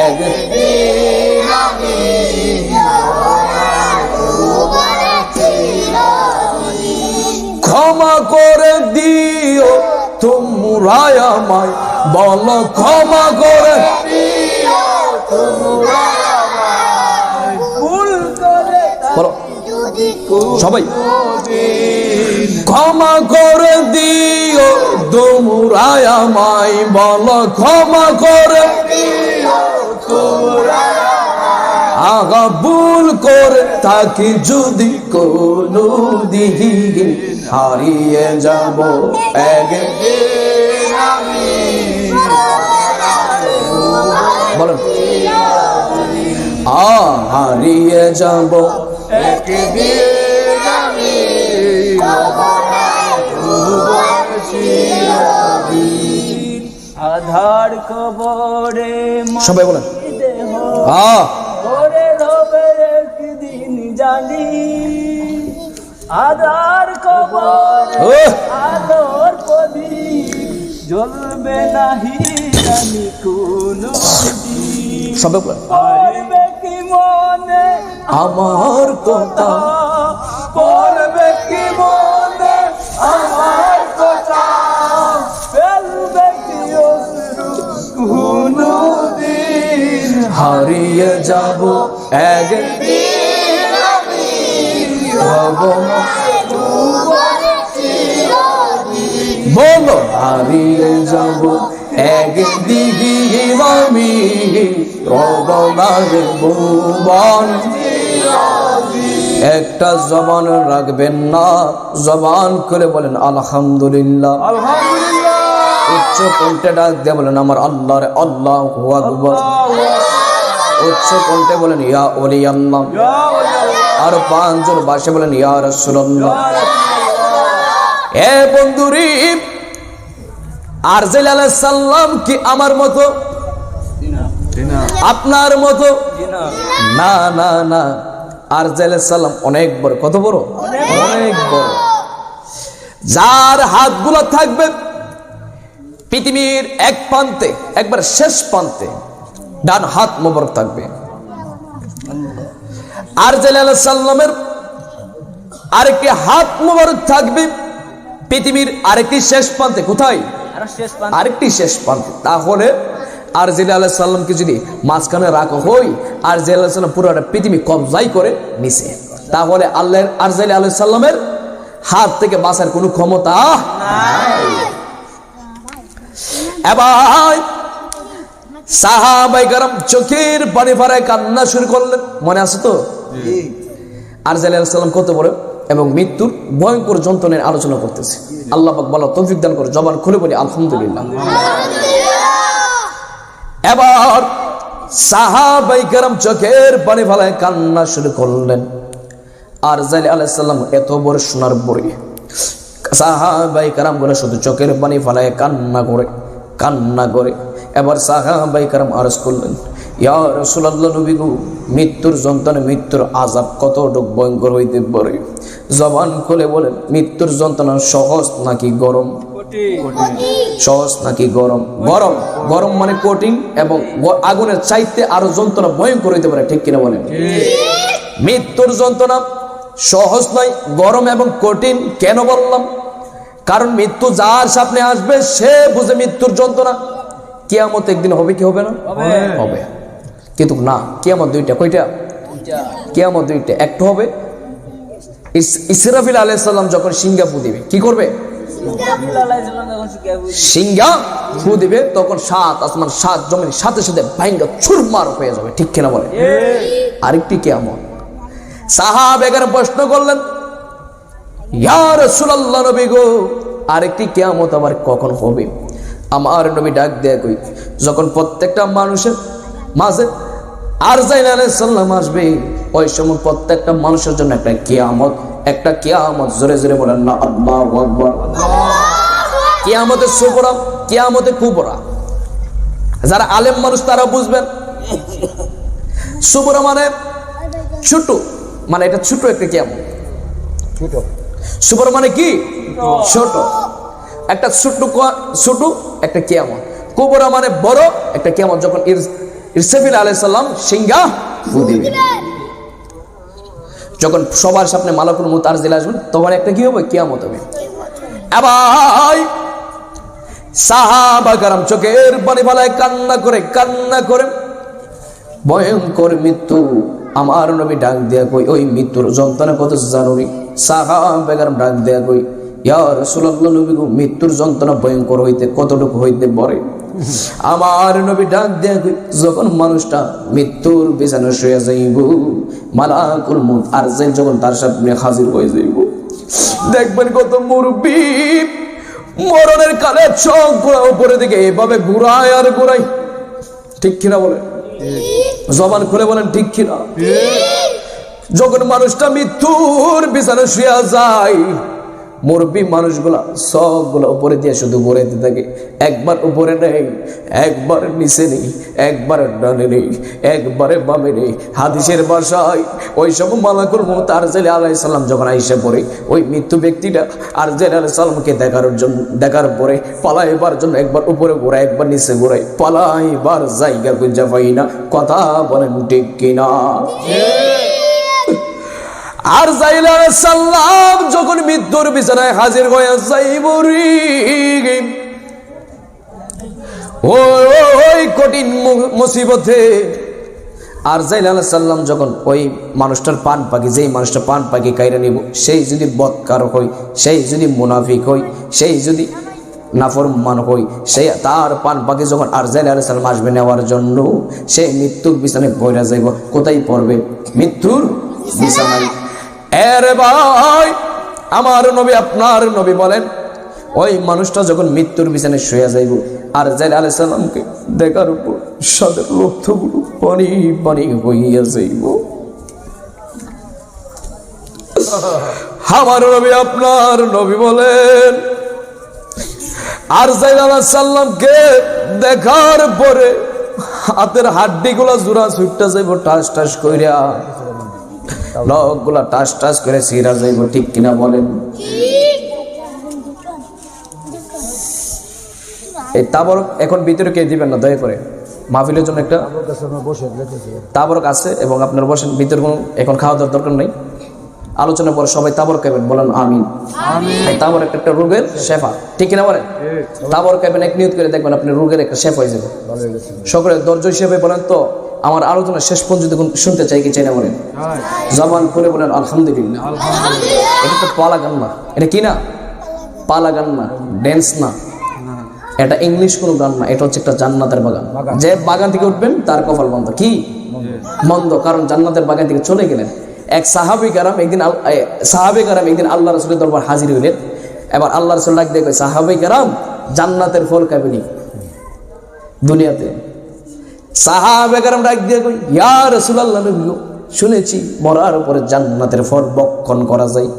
একদিন আমি ক্ষমা করে দিও তোমরা আমায়, বলো ক্ষমা করে দিও তোমরা আমায়, ভুল করে বলো সবাই, ক্ষমা করে দিও তোমরা আমায়, বলো ক্ষমা করে দিও তোমরা আগা ভুল করে থাকি যদি কোনো দিন হারিয়ে যাব একদিন আমি। বলেন হারিয়ে যাব একদিন আমি আধার কবরে সবাই বলেন একদিন জানি, আধার কবরে আলোর প্রদীপ জ্বলবে নাহি জানি কোনো দিন। সবাই বলেন পড়বে কি মনে আমার কথা, পড়বে কি মনে আমার কথা, ফেলবে কি অশ্রু কোনো দিন হারিয়ে যাব একদিন আমি হব বলো হারিয়ে যাব একদিকে আমি রবনার ভুবন। একটা জবান রাখবেন না, জবান করে বলেন আলহামদুলিল্লাহ। আলহামদুলিল্লাহ। উচ্চ কণ্ঠে ডাক দিয়ে বলেন আমার আল্লাহ রে, আল্লাহু আকবার। উচ্চ কণ্ঠে বলেন ইয়া ওলি আল্লাহ। আর পাঁচজন বাসে বলেন ইয়া রাসূলুল্লাহ। এ বন্ধুরি, আরজাইল আলাইহিস সালাম কি আমার মতো, আপনার মতো? না না না, আরজাইল আলাইহিস সালাম অনেক বড়। কত বড়? অনেক বড়। যার হাতগুলো থাকবে পৃথিবীর এক প্রান্তে, একবার শেষ প্রান্তে, ডান হাত মোবারক থাকবে। আরজাইল আলাইহিস সালামের আরেকটি হাত মোবারক থাকবে পৃথিবীর আরেকটি শেষ প্রান্তে। কোথায়? আরেকটি শেষ প্রান্তে। তাহলে আরজাইল আলাইহিস সালামকে যদি মাঝখানে রাখা হয়, আরজাইল আলাইহিস সালাম পুরোটা পৃথিবী কবজাই করে নিছে, তাহলে আল্লাহর আরজাইল আলাইহিস সালামের হাত থেকে বাঁচার কোনো ক্ষমতা নাই। এবার সাহাবায়ে কেরাম চোখের পানি ফেরায় কান্না শুরু করলেন। মনে আছে তো? আরজাইল আলাইহিস সালাম কত বড় এবং মৃত্যুর ভয়ঙ্কর যন্ত্রণার আলোচনা করতেছে। আল্লাহ পাক বলা তৌফিক দান করে জবান খুলে বলি আলহামদুলিল্লাহ। এবার সাহাবায়ে কেরাম চোখের পানি ফেলায় কান্না শুরু করলেন। আরজাইল আলাইহিস সালাম এত বড় সোনার পরে সাহাবায়ে কেরাম গুলো শুধু চোখের পানি ফেলায় কান্না করে। এবার সাহাবায়ে কেরাম আরজ করলেন ইয়া রাসূলুল্লাহ, নবী গো, মৃত্যুর যন্ত্রণা, মৃত্যুর আযাব কতটুকু ভয়ঙ্কর হইতে পারে? জবান খুলে বলেন মৃত্যুর যন্ত্রণা সহজ নাকি গরম? সহজ নাকি গরম? গরম। গরম মানে কঠিন এবং আগুনের চাইতে আরো যন্ত্রণা ভয়ঙ্কর হইতে পারে, ঠিক কিনা বলেন? মৃত্যুর যন্ত্রণা সহজ নয়, গরম এবং কঠিন। কেন বললাম? কারণ মৃত্যু যার সামনে আসবে সে বুঝে মৃত্যুর যন্ত্রণা। কিয়ামত একদিন হবে কি হবে না? হবে। কিন্তু না, কিয়ামত দুইটা। কয়টা? কিয়ামত দুইটা। একটা হবে ইসরাফিল আলাইহিস সালাম যখন সিংহা ফু দিবে। কি করবে? সিংহা ফু দিবে, তখন সাত আসমান সাত জমিন সাথে সাথে ভাঙ্গা চুরমার হয়ে যাবে, ঠিক কিনা বলে? আরেকটি কিয়ামত। সাহাবায়ে প্রশ্ন করলেন ইয়া রাসূলুল্লাহ, নবী গো, আরেকটি কিয়ামত আবার কখন হবে? আমার নবী ডাক দেয়া কই, যখন প্রত্যেকটা মানুষের মাঝে আরজাইল আলাইহিস সালাম আসবে, ওই সময় প্রত্যেকটা মানুষের জন্য একটা কিয়ামত, একটা কিয়ামত। জোরে জোরে বলেন না আল্লাহু আকবার। কিয়ামতের সুগরা, কিয়ামতে কুবরা। যারা আলেম মানুষ তারা বুঝবেন। সুগরা মানে ছোট, মানে এটা ছোট একটা কিয়ামত। ছোট সুগরা মানে কি? ছোট। একটা ছোট একটা কিয়ামত। কুবরা মানে বড় একটা কিয়ামত, যখন ইসরাফিল আলাইহিস সালাম সিংহা ফু দিবে, যখন সবার সামনে মালাকুল মউত আরজাইল আসবেন, তখন একটা কি হবে? কিয়ামত হবে। এবার সাহাবা کرام চোখের পানি ফেলায় কান্না করে ভয়ঙ্কর মৃত্যু। আমার নবী ডাক দেয়া কই, ওই মৃত্যুর যন্ত্রণা কত জানুনি? সাহাবা کرام ডাক দেয়া কই ইয়া রাসূলুল্লাহ, নবী গো, মৃত্যুর যন্ত্রণা ভয়ঙ্কর হইতে কতটুকু হইতে পারে? আমার নবী ডাক দেয়া কই, যখন মানুষটা মৃত্যুর বিছানায় শুয়ে যাইব, মালাকুল মউত আরজাইল যখন তার সামনে হাজির হয়ে যাইব, দেখবেন কত মুরব্বি মরণের কালে চোখ ঘোরা উপরে দিকে এভাবে ঘুরায় আর ঘুরায়, ঠিক কিনা বলে? জবান খুলে বলেন ঠিক কিনা? যখন মানুষটা মৃত্যুর বিছানায় শুয়ে যায়, মুরব্বী মানুষগুলা সবগুলো উপরে দিয়ে শুধু ঘুরাইতে থাকে। একবার উপরে নেই, একবার নিচে নেই, একবার ডানে নেই, একবারে বামে নেই। হাদিসের ভাষায় ওই সব মালাকুল মউত আরজাইল আলাইহিস সালাম যখন আইসা পড়ে, ওই মৃত্যু ব্যক্তিটা আরজাইল আলাইহিস সালামকে দেখার পরে পালাইবার জন্য একবার উপরে ঘোরায়, একবার নিচে ঘোরায়, পালাইবার জায়গা খুঁজে পাই না। কথা বলেন ঠিক কিনা? আরজাইল আলাইহিস সালাম যখন মৃত্যুর বিছানায় হাজির হয়ে যাইব রে, ওই কঠিন মুসিবতে আরজাইল আলাইহিস সালাম যখন ওই মানুষটার পান পাখি, যেই মানুষটা পান পাখি কাইরা নিব, সেই যদি বদকার হয়, সেই যদি মুনাফিক হয়, সেই যদি নাফরমান হই, সে তার পান পাখি যখন আরজাইল আলাইহিস সালাম আসবে নেওয়ার জন্য, সে মৃত্যুর বিছানায় পড়ে যাইব। কোথায় পড়বে? মৃত্যুর বিছানায়। এরে ভাই, আমার নবী আপনার নবী বলেন, ওই মানুষটা যখন মৃত্যুর বিছানায় শুয়ে যাইব, আরজাইল আলাইহিস সালামকে দেখার উপর সাদের রক্তগুলো পানি পানি হইয়া যাইব। আমার নবী আপনার নবী বলেন, আরজাইল আলাইহিস সালামকে দেখার পরে হাতের হাড্ডিগুলা জোড়া ছুটটা যাইব টাস টাস কইরা, নখগুলা টাস টাস করে ছিঁড়া যাইব। ঠিক কিনা বলেন? এই তাবরক এখন ভিতরে কে দিবেন না দয়া করে, মাহফিলের জন্য একটা তাবরক আছে এবং আপনার বসেন ভিতরে। কোনো এখন খাওয়া দাওয়ার দরকার নেই, আলোচনা পরে সবাই তাবরক খাবেন, বলেন আমিন। এই তাবরক একটা রোগের শেফা, ঠিক কিনা বলেন? তাবরক খাবেন, এক নিয়ত করে দেখবেন আপনি রোগের একটা শেফা হয়ে যাবে। সকলে ধৈর্য হিসেবে বলেন তো, আমার আলোচনা শেষ পর্যন্ত শুনতে চাই কি চাই না বলেন? জবান খুলে বলেন আলহামদুলিল্লাহ। এটা তো পালা গান না, এটা কি না? পালা গান না, ড্যান্স না, এটা ইংলিশ কোনো গান না, এটা হচ্ছে একটা জান্নাতের বাগান। যে বাগান থেকে উঠবেন তার কপাল বন্ধ। কি মন্দ? কারণ জান্নাতের বাগান থেকে চলে গেলেন। এক সাহাবী কারাম একদিন আল্লাহ রাসূলের দরবার হাজির হইলেন। এবার আল্লাহ রাসূল ডাক দিয়ে কয়, সাহাবী কারাম জান্নাতের ফল খাবেনি দুনিয়াতে। সাহাবে কারাম ডাক দিয়ে কই, ইয়া রাসূলুল্লাহ, নবী গো, শুনেছি মরার উপরে জান্নাতের ফল ভক্ষণ করা যায়।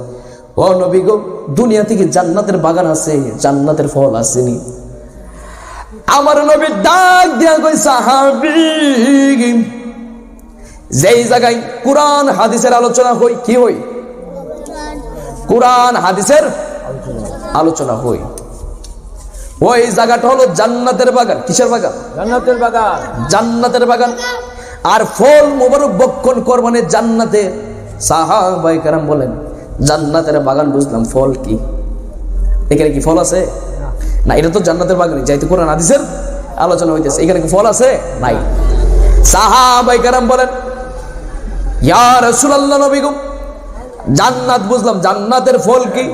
ও নবী গো, দুনিয়া থেকে জান্নাতের বাগান আছে, জান্নাতের ফল আসেনি। আমার নবী ডাক দিয়া কই, সাহাবী, যেই জায়গায় কোরআন হাদিসের আলোচনা হই, কি হই? কোরআন হাদিসের আলোচনা হই, ওই জায়গাটা হলো জান্নাতের বাগান। কিসের বাগান? জান্নাতের বাগান। জান্নাতের বাগান। আর ফল মোবারক ভক্ষণ করবানে জান্নাতে। সাহাবায়ে কেরাম বলেন, জান্নাতের বাগান বুঝলাম, ফল কি? এখানে কি ফল আছে? না, এটা তো জান্নাতের বাগান, যাইতে কোরআন হাদিসের আলোচনা হইতেছে, এখানে কি ফল আছে? নাই। সাহাবায়ে কেরাম বলেন, ইয়া রাসূলুল্লাহ, নবী গো, জান্নাত বুঝলাম, জান্নাতের ফল কি?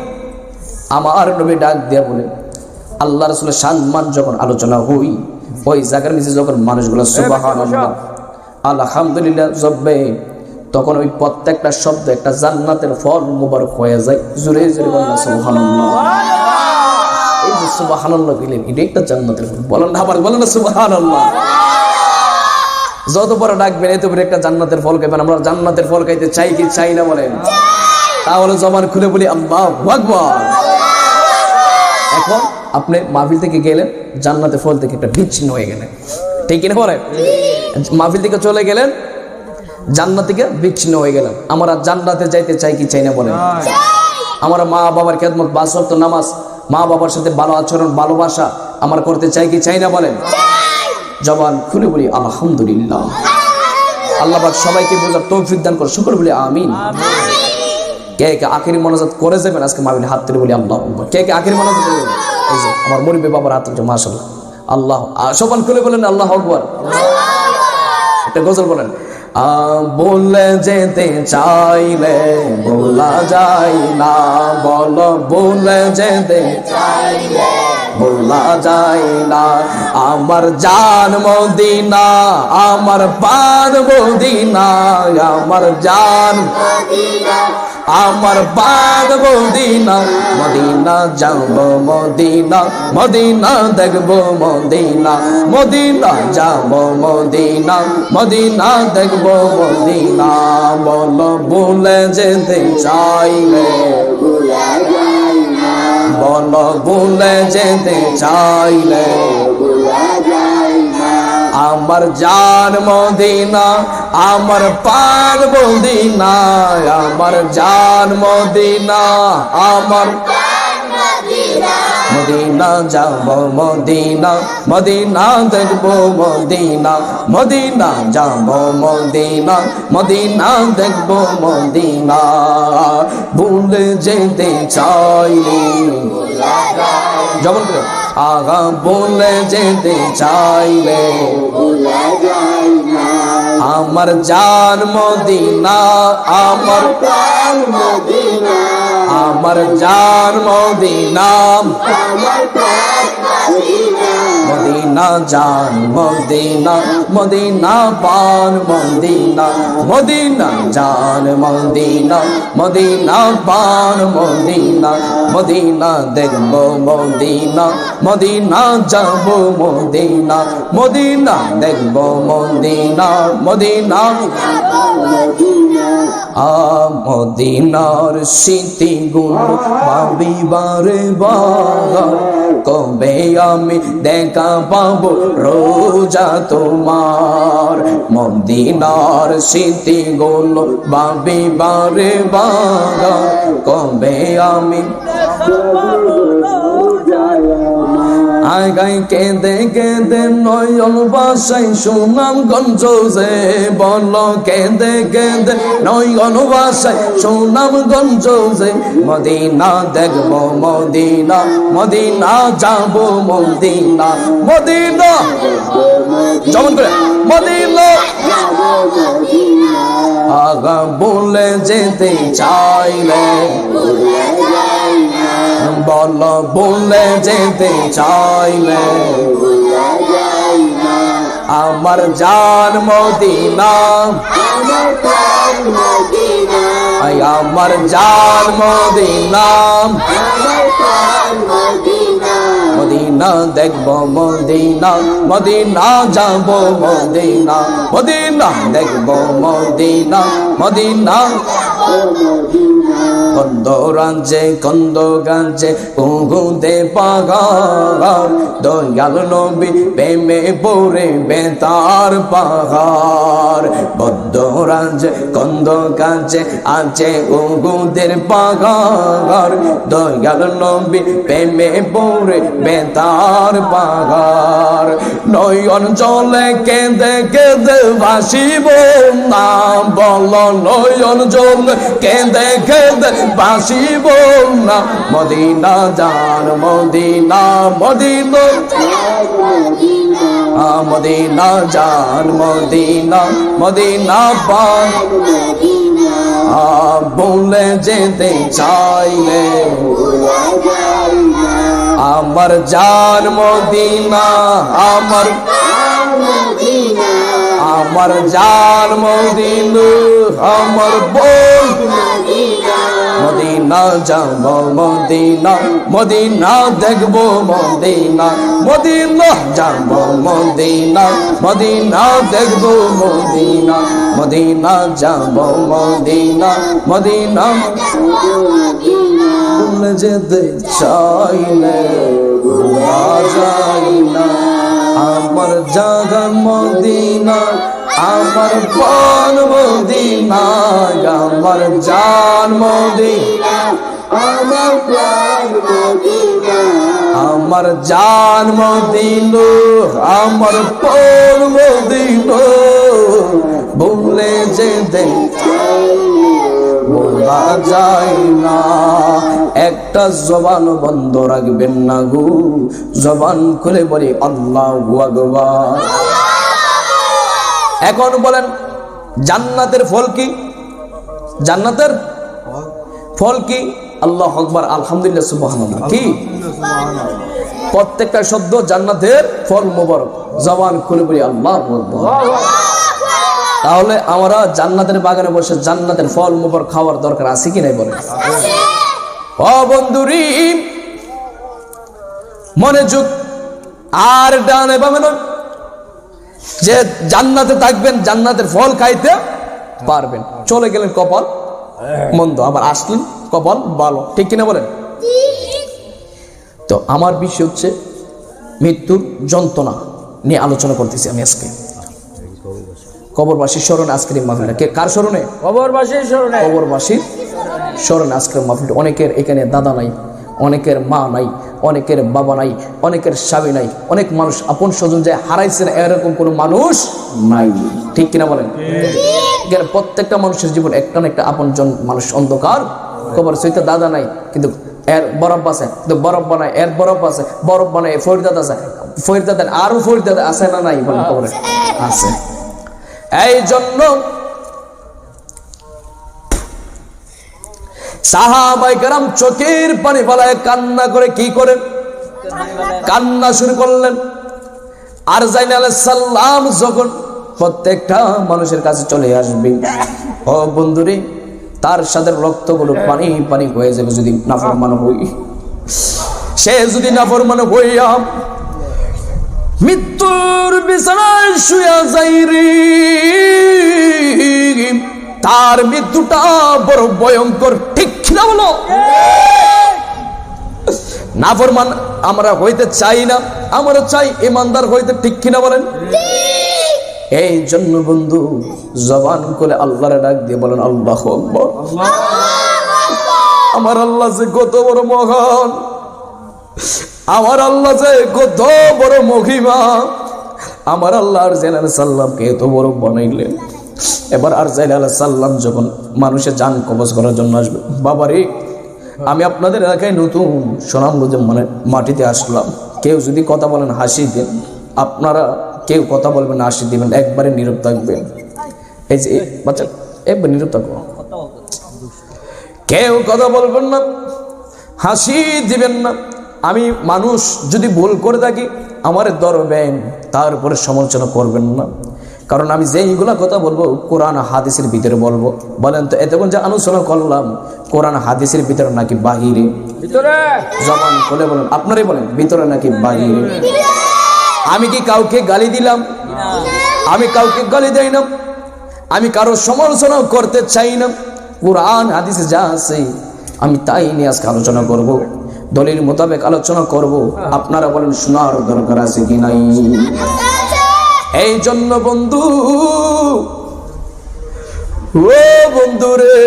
আমার নবী ডাক দিয়া বলেন, আল্লাহ রাসূলের সম্মান যখন আলোচনা হই, ওই জায়গার নিচে যখন মানুষগুলো সুবহানাল্লাহ আলহামদুলিল্লাহ জপবে, তখন ওই প্রত্যেকটা শব্দ একটা জান্নাতের ফল মুবারক হয়ে যায়। জোরে জোরে বলেন সুবহানাল্লাহ। এই যে সুবহানাল্লাহ বলেন, এটা একটা জান্নাতের ফল। বলেন না, আবার বলেন না সুবহানাল্লাহ। যত বড় ডাকবেন এত বড় একটা জান্নাতের ফল খাবেন। আমরা জান্নাতের ফল খাইতে চাই কি চাই না বলেন? তাহলে জবান খুলে বলি আল্লাহু আকবার। এখন আপনি মাহফিল থেকে গেলেন, জান্নাতের ফল থেকে একটা বিচ্ছিন্ন হয়ে গেলেন, ঠিক কিনা বলেন? মাহফিল থেকে চলে গেলেন, জান্নাত থেকে বিচ্ছিন্ন হয়ে গেলেন। আমরা জান্নাতে যাইতে চাই কি চাই না বলেন? আমরা মা বাবার খেদমত, 5 ওয়াক্ত নামাজ, মা বাবার সাথে ভালো আচরণ, ভালোবাসা আমরা করতে চাই কি চাই না বলেন? জবান খুলে বলি আলহামদুলিল্লাহ। আল্লাহ পাক সবাইকে বোঝার তৌফিক দান করে, সকলে বলি আমিন। কে কে আখিরি মোনাজাত করে যাবেন আজকে মাহফিলে? হাত তুলে বলি আল্লাহু আকবার। কে কে আখিরি মোনাজাত করবেন? এই যে আমার মুরব্বি বাবার হাত তুলছে, মাশাআল্লাহ। আল্লাহ, জবান খুলে বলেন আল্লাহু আকবার। একটা গজল বলেন, বলে যেতে চাইলে বলা যায় না, বলো বলে যেতে চাইলে বলা যায় না। আমার জান মদিনা, আমার প্রাণ মদিনা, আমার জান মদিনা, আমার প্রাণ মদিনা। মদিনা যাব মদিনা, মদিনা দেখবো মদিনা, মদিনা যাব মদিনা, মদিনা দেখবো মদিনা। বলো বলে যেতে চাইলে বলা যায় না, বলো বলে যেতে চাইলে বলা যায় না। আমার জান মদিনা, আমার প্রাণ মদিনা, আমার জান মদিনা, আমার মদিনা যাব মদিনা, মদিনা দেখব মদিনা, মদিনা যাব মদিনা, মদিনা দেখব মদিনা। ভুলে যেতে চাইলে যেমন করে আগা বলে যেতে চাইলে ভুলা যায় না। আমার জান মদিনা, আমার প্রাণ মদিনা, আমার জান মদিনা মদিনা জান মদিনা মদিনা পান মদিনা মদিনা জান মদিনা মদিনা পান মদিনা মদিনা দেখব মদিনা মদিনা যাব মদিনা মদিনা দেখব মদিনা মদিনা মদিনার স্মৃতিগুলো ভাবিবারে বার কবে আমি দেখা পাবো রোজা তোমার মদিনার স্মৃতিগুলো ভাবিবারে বার কবে আমি আগাই কেঁদে কেঁদে নয়ন বাসাই সুনাম গঞ্জ যে বল কেঁদে কেঁদে নয়ন বাসাই সুনাম গঞ্জ যে মদিনা দেখব মদিনা মদিনা যাব মদিনা মদিনা যেমন করে মদিনা আগা বলে যেতে চাইলে বল বলে যেতে চাইলে আমার জান মদিনা আমার জান মদিনা মদিনা দেখব মদিনা মদিনা যাব মদিনা মদিনা দেখব মদিনা মদিনা কন্দ রাঞ্জে কন্দ গাঞ্জে কুহুদে পাহাড় দয়াল নবী প্রেমে পড়ে বেতার পাহাড় বদ্ধ রাঞ্জে কন্দ গাঞ্জে আছে কুহুদের পাহাড় দয়াল নবী প্রেমে পড়ে বেতার পাহাড় নয়ন জলে কেঁদে কেঁদে ভাসিব নাম বল নয়ন জলে কেঁদে কেঁদে ভাসিব না মদিনা জান মদিনা মদিনা মদিনা জান মদিনা মদিনা পান বলে যেতে চাইলে আমার জান মদিনা আমার আমার জান মদিনা আমার বোন মদিনা যাব মদিনা মদিনা দেখব মদিনা মদিনা যাব মদিনা মদিনা দেখব মদিনা মদিনা যাব মদিনা মদিনা ভুলে যেতে চাইলে ভোলা যায় না আমার জাগা মদিনা আমার পান মদিনা আমার জান মদিনা আমার প্রাণ মদিনা আমার জান মদিনা আমার পান মদিনা ভুলে যেতে বলা যায় না একটা জবান বন্ধ রাখবেন না গো জবান খুলে বলি আল্লাহু আকবার এখন বলেন জান্নাতের ফল কি জান্নাতের ফল কি আল্লাহু আকবার আলহামদুলিল্লাহ সুবহানাল্লাহ কি প্রত্যেকটা শব্দ জান্নাতের ফল মোবারক জবান খুলে বলি আল্লাহু আকবার তাহলে আমরা জান্নাতের বাগানে বসে জান্নাতের ফল মোবারক খাওয়ার দরকার আছে কি নাই বলেন ও বন্ধুরি মনে যুগ আর ডানে বামে নয় যে জান্নাতে থাকবেন জান্নাতের ফল খাইতে পারবেন চলে গেলেন কপাল মন্দ আবার আসলেন কপাল ভালো ঠিক কিনা বলেন তো আমার বিষয় হচ্ছে মৃত্যুর যন্ত্রণা নিয়ে আলোচনা করতেছি আমি আজকে কবরবাসীর স্মরণে আজকের এই মাহফিলটা কে কার স্মরণে কবরবাসীর স্মরণে কবরবাসীর স্মরণে আজকের মাহফিলটা অনেকের এখানে দাদা নাই অনেকের মা নাই অনেকের বাবা নাই অনেকের স্বামী নাই অনেক মানুষ আপন স্বজন যে হারাইছেন এরকম কোনো মানুষ নাই ঠিক কিনা বলেন এখানে প্রত্যেকটা মানুষের জীবন একটা না একটা আপনজন মানুষ অন্ধকার কবর সইতে দাদা নাই কিন্তু এর বরফ আছে কিন্তু বরফ বানায় এর বরফ আছে বরফ বানায় ফরিদাদ আছে ফরিদাদ আরো ফরিদাদ আছে না নাই বলেন কবরে আছে এই জন্য সাহাবায়ে কেরাম চোখের পানি ফেলায় কান্না করে কি করেন? কান্না শুরু করলেন। আরজাইল আলাইহিস সালাম যখন প্রত্যেকটা মানুষের কাছে চলে আসবে, ও বন্ধুরে, তার সাথে রক্তগুলো পানি পানি হয়ে যাবে যদি নাফরমান হই। সে যদি নাফরমান হইয়া মৃত্যুর বিছানায় শুয়ে যাই রে, তার মৃত্যুটা বড় ভয়ঙ্কর, ঠিক না বলো? নাফরমান আমরা হইতে চাই না, আমরা চাই ইমানদার হইতে, ঠিক কিনা বলেন? এই জন্য বন্ধু জবান করে আল্লাহরে ডাক দিয়ে বলেন আল্লাহু আকবার। আমার আল্লাহ যে কত বড় মহান, আমার আল্লাহ যে কত বড় মহিমা, আমার আল্লাহ আরজাইল আলাইহিস সালামকে এত বড় বানাইলেন। এবার আরজাইল আলাইহিস সালাম যখন মানুষের জান কবজ করার জন্য আসবে, বাবারে আমি আপনাদের এলাকায় নতুন, সুনামগঞ্জ মানে মাটিতে আসলাম, কেউ যদি কথা বলেন হাসি দেন, আপনারা কেউ কথা বলবেন না, হাসি দিবেন, একবারে নীরব থাকবেন। এই যে বাচ্চা একবার নীরব থাকো, কেউ কথা বলবেন না, হাসি দিবেন না। আমি মানুষ যদি ভুল করে থাকি আমার ধরবেন, তারপরে সমালোচনা করবেন না, কারণ আমি যেইগুলা কথা বলবো কোরআন হাদিসের ভিতরে বলবো। বলেন তো এতক্ষণ যে আলোচনা করলাম কোরআন হাদিসের ভিতরে নাকি বাহিরে? ভিতরে। জবান খুলে বলেন, আপনারাই বলেন ভিতরে নাকি বাহিরে? আমি কি কাউকে গালি দিলাম? আমি কাউকে গালি দেই না, আমি কারো সমালোচনা করতে চাই না। কোরআন হাদিসে যা আছে আমি তাই নিয়ে আজকে আলোচনা করব, দলিল মোতাবেক আলোচনা করব। আপনারা বলেন শোনার দরকার আছে কি নাই? এই জন্য বন্ধু, ও বন্ধু রে,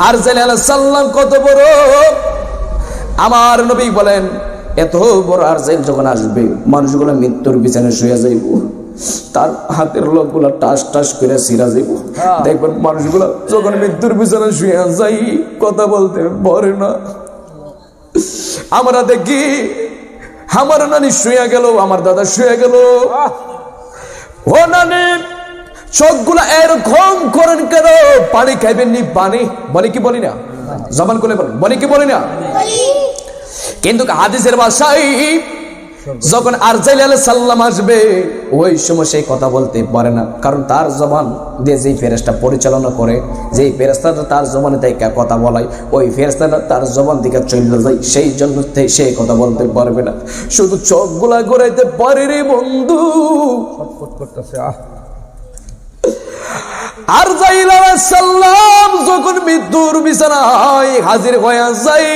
আরজাইল আলাইহিস সালাম কত বড়, আমার নবী বলেন এত বড় আরজাইল যখন আসবে মানুষগুলো মৃত্যুর বিছানায় শুয়ে যাইব, তার হাতের লোকগুলো টাস টাস করে ছিঁড়া যাইব। দেখবেন মানুষগুলো যখন মৃত্যুর বিছানায় শুয়ে যাই কথা বলতে পারে না। আমরা দেখি আমার নানি শুয়ে গেল, আমার দাদা শুয়ে গেল, ও নানি চোখগুলা এরকম করেন কেন? পানি খাইবেন নি? পানি বলি কি বলি না? জবান খুলে বলেন, বলি কি বলি না? কিন্তু হাদিসের ভাষায় যখন আরজাইল আলাইহিস সালাম আসবে ওই সময় সেই কথা বলতে পারে না, কারণ তার জবান দিয়ে যেই ফেরেশতা পরিচালনা করে, যেই ফেরেশতাটা তার জবানে থেকে কথা বলায়, ওই ফেরেশতাটা তার জবান থেকে চলে যায়, সেই জন্য সেই কথা বলতে পারবে না। শুধু চোখগুলা ঘুরাইতে পারে রে বন্ধু। আরজাইল আলাইহিস সালাম যখন মৃত্যুর বিছানায় হাজির হয়ে যায়,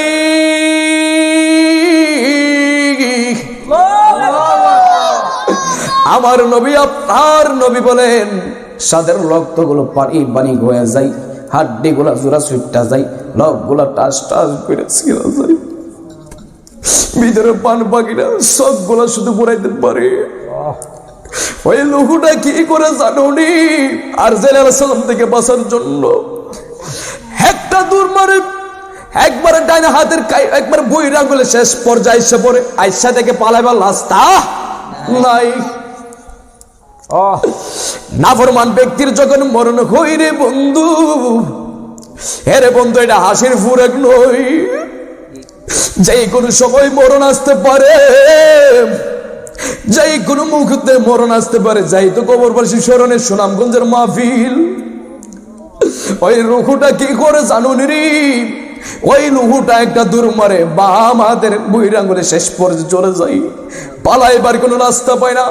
আমার নবী আপনার নবী বলেন সাদের রক্তগুলো পানি পানি হয়ে যায়, হাড্ডিগুলা জোড়া ছুটটা যায়, লোকগুলা টাস টাস করে ছিঁড়া যায়, ভিতরে পান পাখিরা সবগুলা শুধু পড়াইতে পারে। ওই লুহুটা কি করে জানুনি? আরজাইল আলাইহিস সালাম থেকে বাঁচার জন্য একটা দূর মারে, একবারে ডাইনা হাতের একবার বইয়ের আঙ্গুলে শেষ পর্যায়ে এসে পড়ে, আইসা থেকে পালাইবার রাস্তা নাই। নাফরমান ব্যক্তির যখন মরণ হই রে বন্ধু, হেরে বন্ধু এটা হাসির ফুরাক নই, যে কোনো সময় মরণ আসতে পারে, যে কোনো মুহূর্তে মরণ আসতে পারে। যাই তো কবরবাসী স্মরণে সুনামগঞ্জের মাহফিল, ওই রুহুটা কি করে জানুনি রে? ওই লুহুটা একটা দূর মারে, বাম হাতের বুড়ির আঙ্গুলে শেষ পর্যন্ত চলে যায়, পালাইবার কোনো রাস্তা পায় না।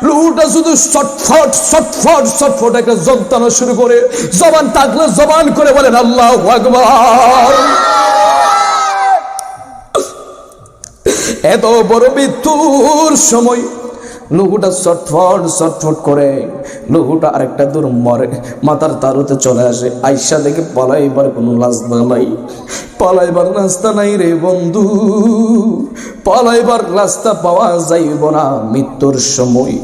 লুহুটা শুধু ছটফট ছটফট ছটফট একটা যন্ত্রণা শুরু করে, জবান থাকলে জবান করে বলেন আল্লাহু আকবার। এত বড় মৃত্যুর সময় লুহুটা ছটফট ছটফট করে, লুহুটা আরেকটা দূর মরে, মাথার তারুতে চলে আসে, আইসা দেখে পালাইবার কোনো রাস্তা নাই, পালাইবার রাস্তা নাই রে বন্ধু, পালাইবার রাস্তা পাওয়া যাইব না মৃত্যুর সময়।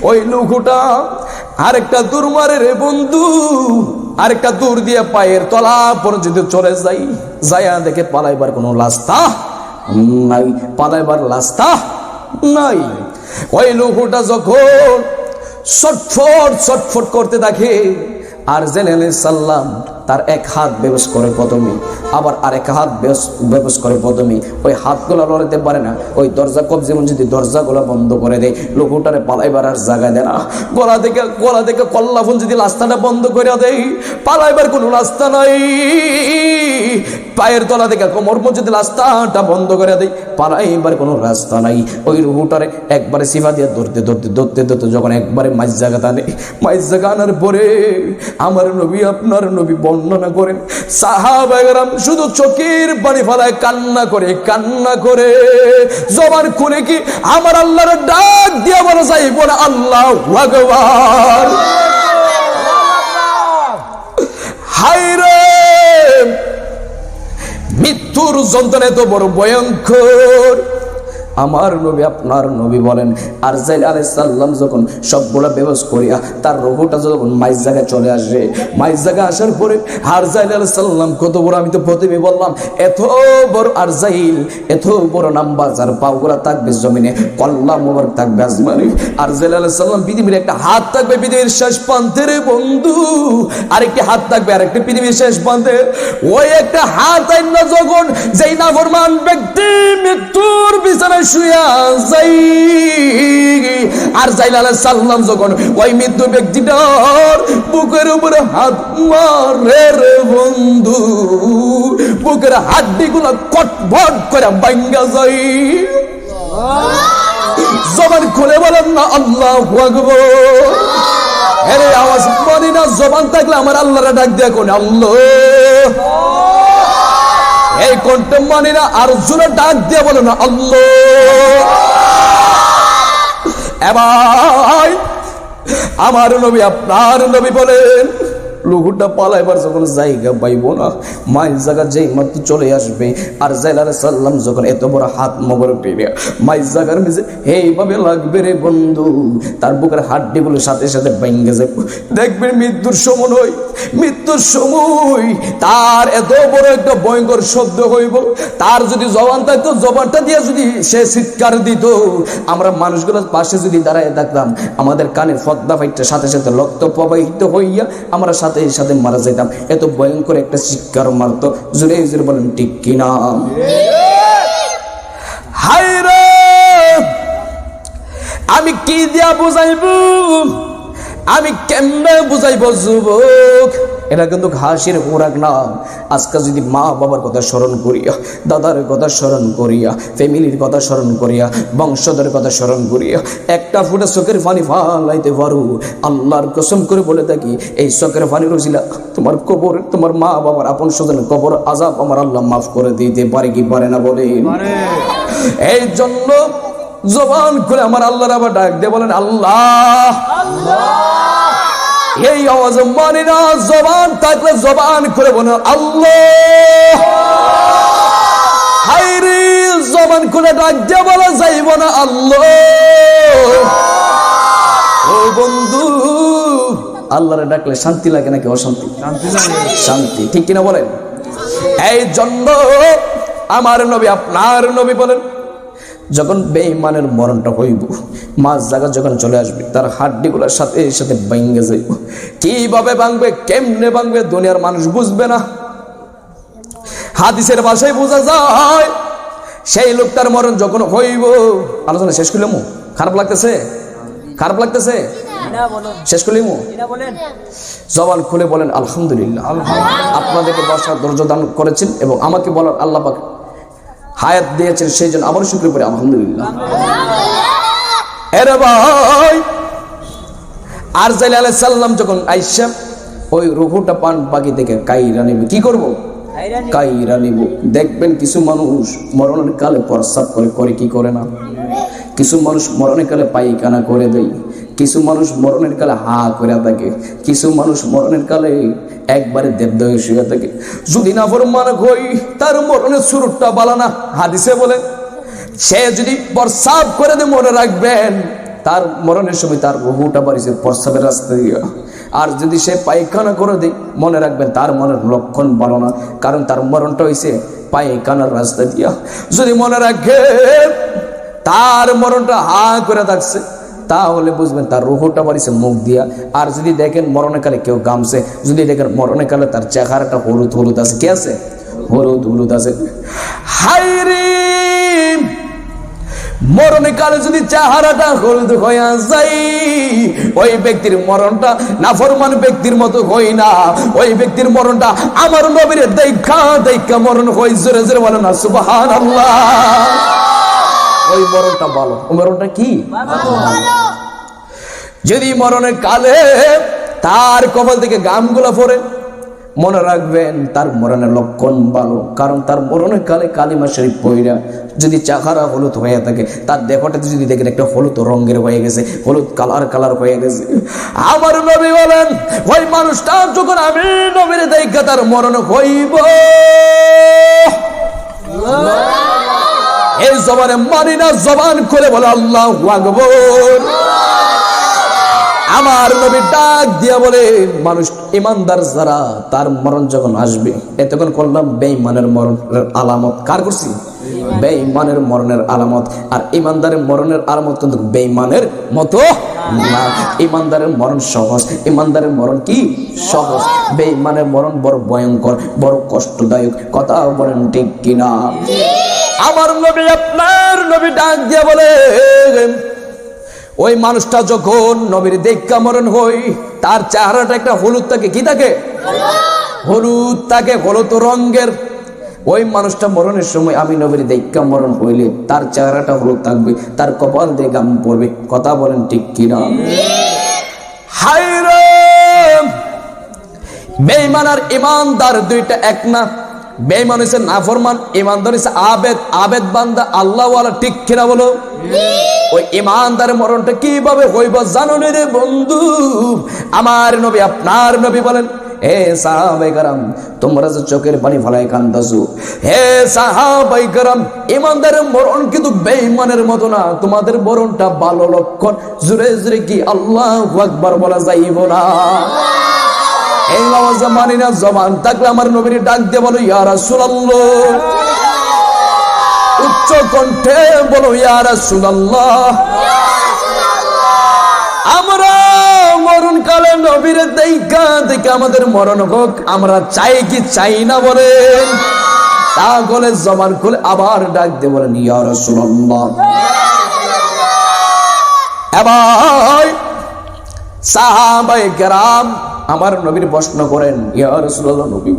ওই লুহুটা আরেকটা দূর মারে রে বন্ধু, আরেকটা দূর দিয়ে পায়ের তলা পর্যন্ত চলে যাই, যাইয়া দেখে পালাইবার কোনো রাস্তা নাই, পালাইবার রাস্তা নাই। ওই লুহুটা যখন ছটফট ছটফট করতে থাকে, আরজাইল আলাইহিস সালাম তার এক হাত বেবস করে প্রথমে, আবার আরেক হাত বেবস করে প্রথমে। ওই হাতগুলো লড়াতে পারে না, ওই দরজা কবজে যেমন যদি দরজাগুলো বন্ধ করে দেয়, লোকটারে পালাইবার আর জায়গা দেয় না। গলা থেকে কল্লাফুন যদি রাস্তাটা বন্ধ করে দেয়, পালাইবার কোনো রাস্তা নাই। পায়ের তলা থেকে কোমর পর্যন্ত রাস্তাটা বন্ধ করে দেয়, পালাইবার কোনো রাস্তা নাই। ওই রুহুটারে একবারে সিফা দিয়ে ধরতে যখন একবারে মাঝ জায়গা টানে, মাঝ জায়গা আনার পরে আমার নবী আপনার নবী বর্ণনা করেন, সাহাবায়ে-কেরাম শুধু চোখের পানি ফেলায় কান্না করে জবান খুলে কি আমার আল্লাহর ডাক দিয়া বলা যায়, বলে আল্লাহু আকবার। হায়রে মৃত্যুর যন্ত্রণা এত বড় ভয়ঙ্কর। আমার নবী আপনার নবী বলেন, আরজাইল আলাইহিস সালাম যখন সবগুলা ব্যবস্থা করিয়া তার রূহটা যখন মাইজ জায়গায় চলে আসে, মাইজ জায়গায় আসার পরে আরজাইল আলাইহিস সালাম কত বড়, আমি তো প্রথমে বললাম এত বড় আরজাইল, এত বড় নাম্বার, যার পাগুলা থাকবে জমিনে, কল্লা মোবারক থাকবে আসমানে। আরজাইল আলাইহিস সালাম পৃথিবীর একটা হাত থাকবে পৃথিবীর শেষ প্রান্তের বন্ধু, আরেকটি হাত থাকবে আরেকটি পৃথিবীর শেষ প্রান্তে। ওই একটা হাত আইনা যখন যেই নাফরমান ব্যক্তি মৃত্যুর বিছানায় শুয়া যাই, আরজাইল আলাইহিস সালাম যখন ওই মৃত্যু ব্যক্তিটার বুকের উপরে হাত মারে রে বন্ধু, বুকের হাড্ডিগুলো কটভট করে ভাঙ্গা যায়। জবান খুলে বলেন না আল্লাহু আকবার। আরে আওয়াজ মানি না, জবান থাকলে আমার আল্লাহরে ডাক দিয়া কোন আল্লাহ, এই কণ্ঠ মানি না আর জোরে ডাক দিয়া বলো না আল্লাহ। এবার আমার নবী আপনার নবী বলেন, লোকটা পালাইবার যখন জায়গা পাইব না, মাইল জায়গা যেই মাত্র চলে আসবে, আর আরজাইল আলাইহিস সালাম যখন এত বড় হাত মোবারক টেনে মাইল জায়গার নিচে এইভাবে লাগবে রে বন্ধু, তার বুকের হাড্ডিগুলো সাথে সাথে ভেঙে যাবে। দেখবেন মৃত্যুর সময় তার এত বড় একটা ভয়ঙ্কর শব্দ হইব, তার যদি জবান থাকতো জবানটা দিয়ে যদি সে চিৎকার দিত, আমরা মানুষগুলোর পাশে যদি দাঁড়ায় থাকতাম, আমাদের কানের পর্দা ফাইটটা সাথে সাথে রক্ত প্রবাহিত হইয়া আমরা সাথে সাথে মারা যেতাম। এত ভয়ঙ্কর একটা চিৎকার মারতো। জোরে জোরে বলেন ঠিক কিনা? হায়রে আমি কি দিয়া বুঝাইব, আমি কেমনে বুঝাইব যুবক? এটা কিন্তু হাসির খোরাক না। আজকে যদি মা বাবার কথা স্মরণ করিয়া, দাদার কথা স্মরণ করিয়া, ফ্যামিলির কথা স্মরণ করিয়া, বংশধরের কথা স্মরণ করিয়া একটা ফুটে চোখের পানি ফালাইতে পারো, আল্লাহর কসম করে বলে থাকি এই চোখের পানি রসিলা তোমার কবর, তোমার মা বাবার আপন স্বজনের কবর আযাব আমার আল্লাহ মাফ করে দিতে পারে কি পারে না বলে? এই জন্য জবান খুলে আমার আল্লাহর আবার ডাক দিয়ে বলেন আল্লাহ। এই আওয়াজ মানে না, জবান থাকলে জবান করে বলেন আল্লাহ। হায়রে জবান খুলে ডাক দিয়ে বলা যাইব না আল্লাহ। ও বন্ধু, আল্লাহরে ডাকলে শান্তি লাগে নাকি অশান্তি? শান্তি, ঠিক কিনা বলেন? এই জন্য আমার নবী আপনার নবী বলেন, যখন বেঈমানের মরণটা হইব, মাঝ জায়গা যখন চলে আসবে, তার হাড্ডিগুলোর সাথে সাথে ভেঙে যাইব। কিভাবে ভাঙবে, কেমনে ভাঙবে দুনিয়ার মানুষ বুঝবে না। হাদিসের ভাষায় বোঝা যায় সেই লোকটার মরণ যখন হইব। আলোচনা শেষ করলাম, খারাপ লাগতেছে? খারাপ লাগতেছে? শেষ করলাম। জবান খুলে বলেন আলহামদুলিল্লাহ। আপনাদেরকে বসার ধৈর্য দান করেছেন এবং আমাকে বলার আল্লাহ পাক হায়াত দিয়েছেন, সেই জন্য আবার শুকর করে আলহামদুলিল্লাহ। এরে ভাই, আরজাইল আলাইহিস সালাম যখন আইসা ওই রূহটা পান পাখি থেকে কাইরা নেবে, কি করব? কাইরা নেব। দেখবেন কিছু মানুষ মরণের কালে প্রস্রাব করে কি করে না? কিছু মানুষ মরণের কালে পায়খানা করে দেয়, কিছু মানুষ মরণের কালে হা করে থাকে, কিছু মানুষ মরণের কালে একবারে দেবদয়ে শুয়ে থাকে। যদি না ফরমান হই তার মরণের শুরুটা বালানা। হাদিসে বলে সে যদি প্রস্রাব করে দেয়, মনে রাখবেন তার মরণের সময় তার রূহটা বাড়িছে প্রস্রাবের রাস্তা দিয়ে। আর যদি সে পায়খানা করে দেয়, মনে রাখবেন তার মনের লক্ষণ ভালো না, কারণ তার মরণটা হয়েছে পায়খানার রাস্তা দিয়া। যদি মনে রাখে তার মরণটা হা করে থাকছে, তাহলে বুঝবেন তার রুহটা বাড়িছে মুখ দিয়া। আর যদি দেখেন মরণকালে কেউ গামছে, যদি দেখেন মরণকালে তার চেহারাটা হলুদ হলুদ আছে, কি আছে? হলুদ হলুদ আছে। হায়রে মরণকালে যদি চেহারাটা হলুদ হইয়া যায়, ওই ব্যক্তির মরণটা নাফরমান ব্যক্তির মতো হই না, ওই ব্যক্তির মরণটা আমার নবীর দেখা দেখা মরণ হই। জোরে জোরে বলেন না সুবহানাল্লাহ। ওই মরণটা ভালো। ওই মরণটা কি? যদি মরণের কালে তার কপাল থেকে গামগুলা পড়ে, মনে রাখবেন তার মরণের লক্ষণ ভালো, কারণ তার মরণের কালে কালিমা শরীফ পড়া যদি চেহারা হলুদ হয়ে থাকে, তার দেহটাতে যদি দেখেন একটা হলুদ রঙের হয়ে গেছে, হলুদ কালার হয়ে গেছে, আমার নবী বলেন ওই মানুষটা যখন আমি নবীর দেখা তার মরণ হইব, এই জবানে মানি না, জবান করে বলে আল্লাহু আকবার। আমার নবী ডাক দিয়া বলে মানুষ ইমানদার যারা তার মরণ যখন আসবে, এতক্ষণ করলাম বেঈমানের মরণের আলামত। কার করছি? বেঈমানের মরণের আলামত। আর ইমানদারের মরণের আলামত কিন্তু বেঈমানের মতো না। ইমানদারের মরণ সহজ। ইমানদারের মরণ কি? সহজ। বেঈমানের মরণ বড় ভয়ঙ্কর, বড় কষ্টদায়ক। কথা বলেন ঠিক কিনা? আমার নবী আপনার নবী ডাক দিয়া বলে ওই মানুষটা যখন নবীর দেখা মরণ হই, তার চেহারাটা একটা হলুদ থাকে, কি থাকে? হলুদ থাকে, হলুদ রঙের। ওই মানুষটা মরণের সময় আমি নবীর দেখা মরণ হইলে তার চেহারাটা হলুদ থাকবে, তার কপাল দিয়ে গাম পড়বে। কথা বলেন ঠিক কিনা? হায়রে বেঈমান আর ইমানদার দুইটা এক না। বেঈমান হইছে নাফরমান, ইমানদার হইছে আবেদ। আবেদ বান্দা আল্লাহওয়ালা, ঠিক কিনা বলো? ওই ইমানদারের মরণটা কিভাবে হইব জানো রে বন্ধু? আমার নবী আপনার নবী বলেন, হে সাহাবায়ে কেরাম তোমরা যে চোখের পানি ফেলায় কান্দাছো, হে সাহাবায়ে কেরাম ইমানদারের মরণ কিন্তু বেঈমানের মতো না, তোমাদের মরণটা ভালো লক্ষণ। জোরে জোরে কি আল্লাহু আকবার বলা যাইব না? এই আওয়াজ মানি না, জবান থাকলে আমার নবীর ডাক দিয়ে বলো ইয়া রাসূলুল্লাহ। উচ্চ কণ্ঠে বলো ইয়া রাসূলুল্লাহ। আমরা মরণ কালে নবীর দেখা দেখে আমাদের মরণ হোক, আমরা চাই কি চাই না বলেন? তাহলে জবান খুলে আবার ডাক দিয়ে বলেন ইয়া রাসূলুল্লাহ। এবার সাহাবায়ে কেরাম আমার নবীর প্রশ্ন করেন, ইয়া রাসূলুল্লাহ নবী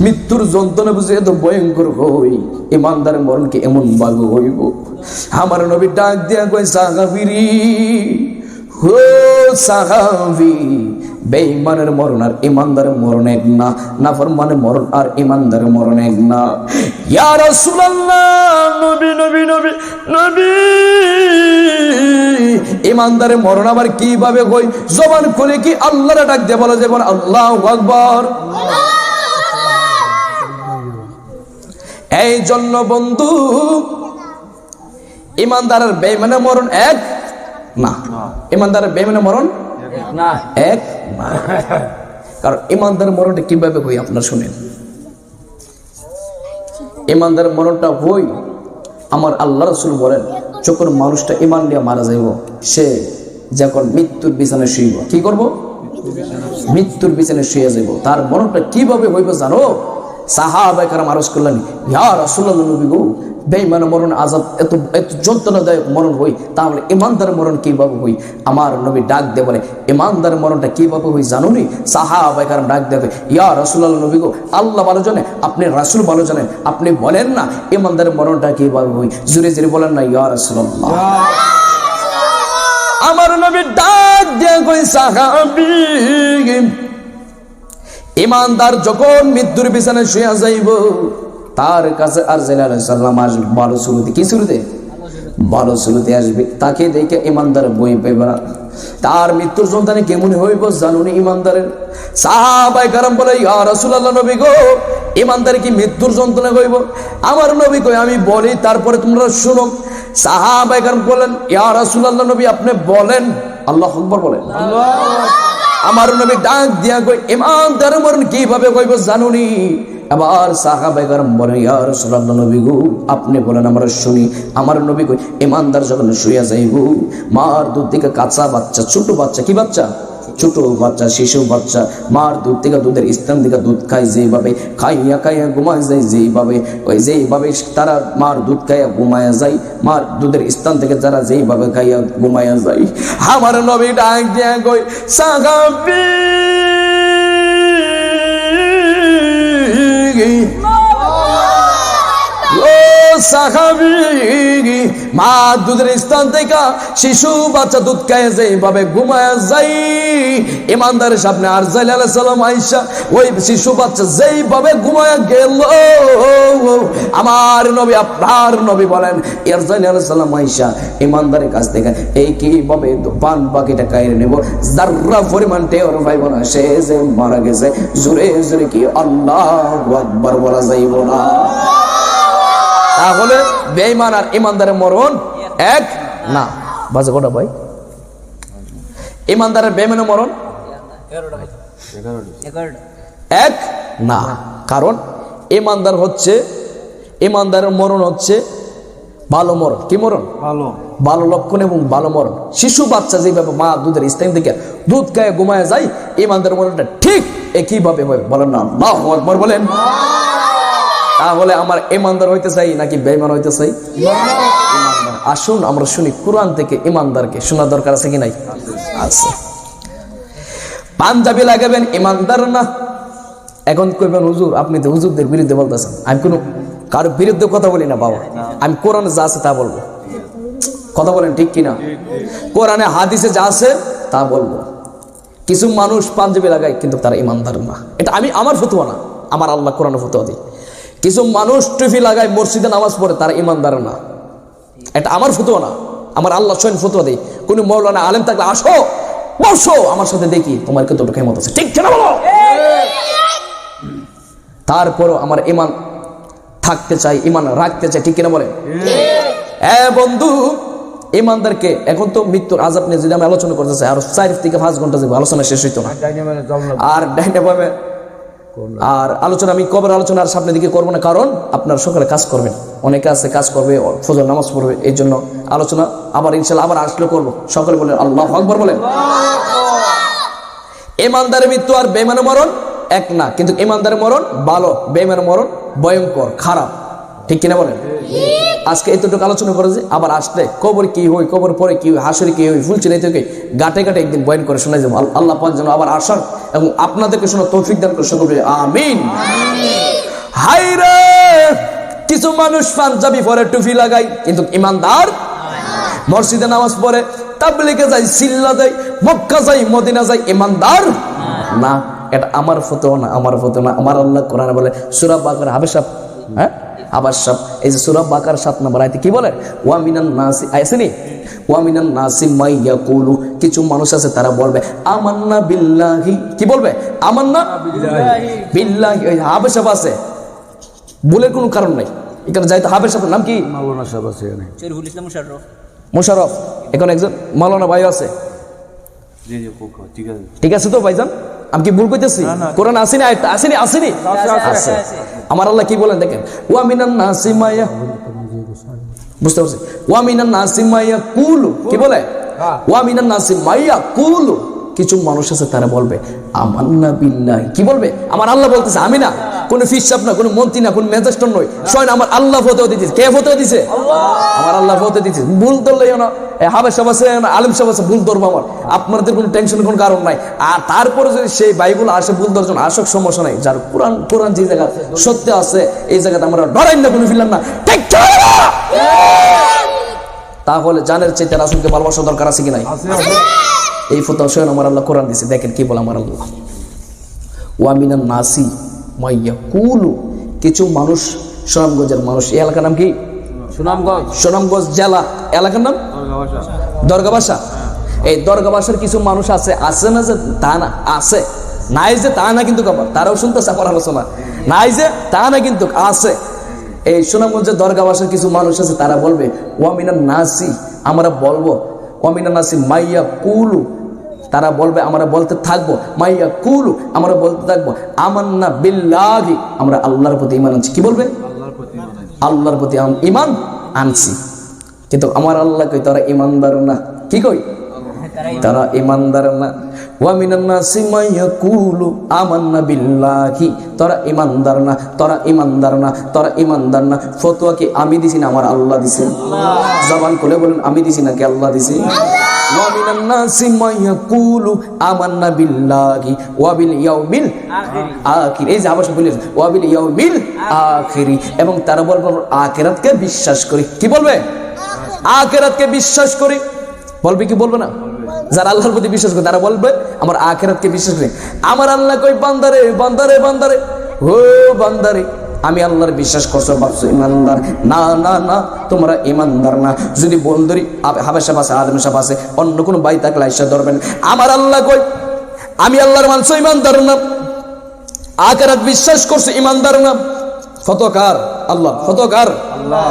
মৃত্যুর যন্ত্রণা বুঝে এত ভয়ঙ্কর হই, ইমানদারের মরণ কি এমন ভালো হইব? আমার নবী ডাক দিয়া কই সাহাবীরি, হো সাহাবী বেঈমানের মরণ আর ইমানদারের মরণ এক না, নাফরমানের মরণ আর ইমানদারের মরণ এক না। ইয়া রাসূলুল্লাহ নবী নবী নবী নবী ইমানদারের মরণ আবার কিভাবে হই? জবান খুলে কি আল্লাহর ডাক দিয়ে বলা যাবে? আল্লাহু আকবার। এই জন্য বন্ধু ইমানদারের বেঈমানের মরণ এক না, ইমানদারের বেঈমানের মরণ না, এক না। কারণ ইমানদারের মরণটা কিভাবে হই আপনারা শুনেন। ইমানদারের মরণটা হই আমার আল্লাহ রাসূল বলেন, যখন মানুষটা ইমান নিয়ে মারা যাইব, সে যখন মৃত্যুর বিছানায় শুইব, কি করব? মৃত্যুর বিছানায় শুয়ে যাইব। তার মরণটা কিভাবে হইব জানো? সাহাবায়ে কেরাম আরজ করলেন, ইয়া রাসূলুল্লাহ নবী গো বেঈমানের মরণ আযাব এত যন্ত্রণাদায়ক মরণ হই, তাহলে ইমানদারের মরণ কিভাবে হই? আমার নবী ডাক দিয়ে বলে ইমানদারের মরণটা কিভাবে হই জানো নি? সাহাবায়ে কেরাম ডাক দিয়ে ইয়া রাসূলুল্লাহ নবী গো আল্লাহ ভালো জানে, আপনি রাসূল ভালো জানেন, আপনি বলেন না ইমানদারের মরণটা কিভাবে হই? জোরে জোরে বলেন না ইয়া রাসূলুল্লাহ। আমার নবী ডাক দিয়ে কই সাহাবী ইমানদার যখন মৃত্যুর বিছানায় শুয়ে যাইব, তার কাছে আরজিল আলাইহিস সালাম আসবে ভালো শুরুতে। কি শুরুতে? ভালো শুরুতে আসবে। তাকে দেখে ইমানদার বই পাইবে না। তার মৃত্যুর সন্তানে কেমন হইব জানুনি ইমানদারের? সাহাবায়ে কেরাম বলে ইয়া রাসূলুল্লাহ নবী গো ইমানদার কি মৃত্যুর যন্ত্রণা হইব? আমার নবী কই আমি বলি তারপরে তোমরা শুনো। সাহাবায়ে কেরাম বলেন ইয়া রাসূলুল্লাহ নবী আপনি বলেন। আল্লাহু আকবার বলেন। আমার নবী ডাক দিয়া কই ইমানদার মরণ কিভাবে হইব জানুনি? আবার সাহাবায়ে কেরাম বলেন ইয়া রাসূলুল্লাহ নবী গো আপনি বলেন আমরা শুনি। আমার নবী কই ইমানদার যখন শুইয়া যাইব মার দুধ থেকে কাঁচা বাচ্চা ছোট বাচ্চা কি বাচ্চা ছোট বাচ্চা শিশু বাচ্চা মার দুধ থেকে দুধের স্তন থেকে দুধ খায় যেভাবে খাইয়া খাইয়া ঘুমায় যায় যেভাবে ওই যেভাবে তারা মার দুধ খাইয়া ঘুমায়া যায় মার দুধের স্তন থেকে যারা যেভাবে খাইয়া ঘুমায়া যায় আমার নবী ডাক দিয়া কই সাহাবী সাহাবী মা দুধের স্থান থেকে শিশু বাচ্চা দুধ খায় যেভাবে ঘুমায় যায় ইমানদারের সামনে আরজাইল আলাইহিস সালাম আয়েশা ওই শিশু বাচ্চা যেভাবে ঘুমায় গেল আমার নবী আপনার নবী বলেন আরজাইল আলাইহিস সালাম আয়েশা ইমানদারের কাছ থেকে এই কিভাবে পান বাকিটা কাইরে নেব যাররা পরিমাণ টের পাইব না সে যে মারা গেছে জোরে জোরে কি আল্লাহু আকবার বলা যাইব না। তাহলে বেঈমান আর ইমানদারের মরণ এক না। বাজে কটা ভাই? ইমানদারের বেঈমানের মরণ এক না, কারণ ইমানদারের মরণ হচ্ছে ভালো মরণ। কি মরণ? ভালো লক্ষণ এবং ভালো মরণ। শিশু বাচ্চা যেভাবে মা দুধের স্থান থেকে দুধ খায় ঘুমায় যায় ইমানদারের মরণটা ঠিক একইভাবে হয়। বলেন না আল্লাহু আকবার বলেন। তাহলে আমার ইমানদার হইতে চাই নাকি বেঈমান হইতে চাই? আসুন আমরা শুনি কোরআন থেকে ইমানদারকে শোনার দরকার আছে কি নাই? আছে। পাঞ্জাবি লাগাবেন ইমানদার না। এখন কইবেন হুজুর আপনি তো হুজুরদের বিরুদ্ধে বলতেছেন। আমি কোনো কারোর বিরুদ্ধে কথা বলি না বাবা, আমি কোরআনে যা আছে তা বলবো। কথা বলেন ঠিক কিনা? কোরআনে হাদিসে যা আছে তা বলবো। কিছু মানুষ পাঞ্জাবি লাগায় কিন্তু তারা ইমানদার না। এটা আমার ফতোয়া না, আমার আল্লাহ কোরআনে ফতোয়া দেয়। কিছু মানুষ টুপি লাগায় মসজিদে নামাজ পড়ে তারা ইমানদার না। এটা আমার ফতোয়া না, আমার আল্লাহ স্বয়ং ফতোয়া দেয়। কোন মৌলানা আলেম থাকলে আসো বসো আমার সাথে দেখি তোমার কতটুকু হিম্মত আছে, ঠিক কিনা বলো? তারপরও আমার ইমান থাকতে চাই, ইমান রাখতে চাই, ঠিক কিনা বলে? বন্ধু ইমানদারকে এখন তো মৃত্যুর আযাব নিয়ে যদি আমি আলোচনা করতে চাই আরো 4 থেকে 5 ঘন্টা যাবে, আলোচনা শেষ হইতো না। আর ডাইনে ভাবে আর আলোচনা আমি কবর আলোচনার সামনের দিকে করবো না, কারণ আপনারা সকালে কাজ করবেন, অনেকে আছে কাজ করবে, ফজর নামাজ পড়বে, এই জন্য আলোচনা আবার ইনশাআল্লাহ আবার আসলে করবো। সকলে বলেন আল্লাহু আকবার বলেন। ইমানদারের মৃত্যু আর বেঈমানের মরণ এক না, কিন্তু ইমানদারের মরণ ভালো, বেঈমানের মরণ ভয়ঙ্কর খারাপ, ঠিক কিনা বলেন? আজকে এতটুকু আলোচনা করেছি, আবার আসলে কবর কি হয়, কবর পরে কি হয়, হাসরে কি হয়, ফুলচিনে থেকে গাটে গাটে একদিন বয়ান করে শোনা যাবো। আল্লাহ পাক যেন আবার আসার এবং আপনাদেরকে শোনার তৌফিক দান করে সকলে আমিন। হায়রে কিছু মানুষ পাঞ্জাবি পরে টুপি লাগায় কিন্তু ইমানদার, মসজিদে নামাজ পড়ে, তাবলীগে যায়, সিল্লা যায়, মক্কা যায়, মদিনা যায়, ইমানদার না। এটা আমার ফতোয়া না, আমার ফতোয়া না। আমার আল্লাহ কোরআনে বলে সূরা বাকারা হাবেশাব, হ্যাঁ আবাসাব, এই যে সূরা বাকার 7 নম্বর আয়াতে কি বলে? ওয়া মিনান নাসি, আয়াসেনি ওয়া মিনান নাসি মাই ইয়াকুলু, কিছু মানুষ আছে তারা বলবে আমান্না বিল্লাহি, কি বলবে? আমান্না বিল্লাহি। ওই হাবেশাব আছে, বলে কোনো কারণ নাই এখানে যাইতে। হাবেশাবের নাম কি? মাওলানা সাহেব আছে এখানে, শরীফুল ইসলাম মুশাররফ। এখানে একজন মাওলানা ভাই আছে, ঠিক আছে তো ভাইজান? আমি কি ভুল কইতেছি? কোরআন আসেনি, আয়াত আসেনি, আসেনি আছে। আমার আল্লাহ কি বলেন দেখেন, ওয়া মিনান নাসি মায়া, বুঝতে পারছি? ওয়া মিনান নাসি মায়া কুলু, কি বলে? ওয়া মিনান নাসি মায়া কুলু, কিছু মানুষ আছে তারা বলবে আমান্না বিল্লাহি, কি বলবে? আমার আল্লাহ বলতেছে, আমি না, কোন ফিসাব না, কোন মন্ত্রী না, কোন ম্যাজিস্ট্রেট নয়, স্বয়ং আমার আল্লাহ ফতোয়া দিতেছে। কে ফতোয়া দিছে? আমার আল্লাহ ফতোয়া দিতেছে। ভুল ধরলেই না, হাবেশ সব আছে, আলেম সব আছে, ভুল ধরবো আমার, আপনাদের কোনো টেনশনের কোনো কারণ নাই। আর তারপরে যদি সেই বাইবেল আসে ভুল দর্জন আসক, সমস্যা নাই। যার কোরআন যে জায়গা সত্য আছে এই জায়গাতে আমরা ডরাই না, কোনো ফিরলাম না, ঠিক? তাহলে জানের চাইতে রাসূলকে ভালোবাসা দরকার আছে কি নাই? এই ফতোয়া স্বয়ং আমার আল্লাহ কোরআন দিয়েছে। দেখেন কি বলে আমার আল্লাহ, ওয়া মিনান নাসি মাইয়া কুলু, কিছু মানুষ, সুনামগঞ্জের মানুষ, এই এলাকার নাম কি? সুনামগঞ্জ জেলা, এলাকার নাম দরগাবাসা। এই দরগাবাসার কিছু মানুষ আছে, আছে না যে তা না, আছে নাই যে তা না, কিন্তু তারাও শুনতেছে আমার আলোচনা, নাই যে তা না কিন্তু আছে। এই সুনামগঞ্জের দরগাবাসার কিছু মানুষ আছে তারা বলবে ওয়া মিনান নাসি, আমরা বলবো ওয়া মিনান নাসি মাইয়া কুলু, তারা বলবে, আমরা বলতে থাকবো মাইয়া কুলু, আমরা বলতে থাকবো আমান্না বিল্লাহি, আমরা আল্লাহর প্রতি ঈমান আনছি। কি বলবে? আল্লাহর প্রতি ঈমান আনছি। কিন্তু আমার আল্লাহ কই তারা ঈমানদার না। কি কই? তারা ঈমানদার না। ওয়া মিনান নাসি মাইয়াকুলু আমান্না বিল্লাহি, তারা ঈমানদার না, তারা ঈমানদার না, তারা ঈমানদার না। ফতোয়া কি আমি দিছি না আমার আল্লাহ দিছে? জবান খুলে বলেন, আমি দিছি নাকি আল্লাহ দিছে? ওয়া মিনান নাসি মাইয়াকুলু আমান্না বিল্লাহি ওয়া বিল ইয়াউমিল আখির। এই যে আবার বলেন ওয়া বিল ইয়াউমিল আখির, এবং তারা বলবে আখিরাতকে বিশ্বাস করি। কি বলবে? আখিরাতকে বিশ্বাস করি। বলবে কি বলবে না? যারা আল্লাহর প্রতি বিশ্বাস করে তারা বলবে আমার আখিরাতকে বিশ্বাস করি। আমার আল্লাহ কই বান্দারে বান্দারে বান্দারে, ও বান্দারে, আমি আল্লাহর বিশ্বাস করছো ভাবছো ইমানদার? না না না, তোমরা ইমানদার না। যদি বন্ধুরি হাবেশা পাশে আদমেশা পাশে অন্য কোনো বাই থাকলে আইসা ধরবেন। আমার আল্লাহ কই আমি আল্লাহর মানছো ইমানদার না, আখিরাত বিশ্বাস করছো ইমানদার না। ফতোকার আল্লাহ, ফতোকার আল্লাহ।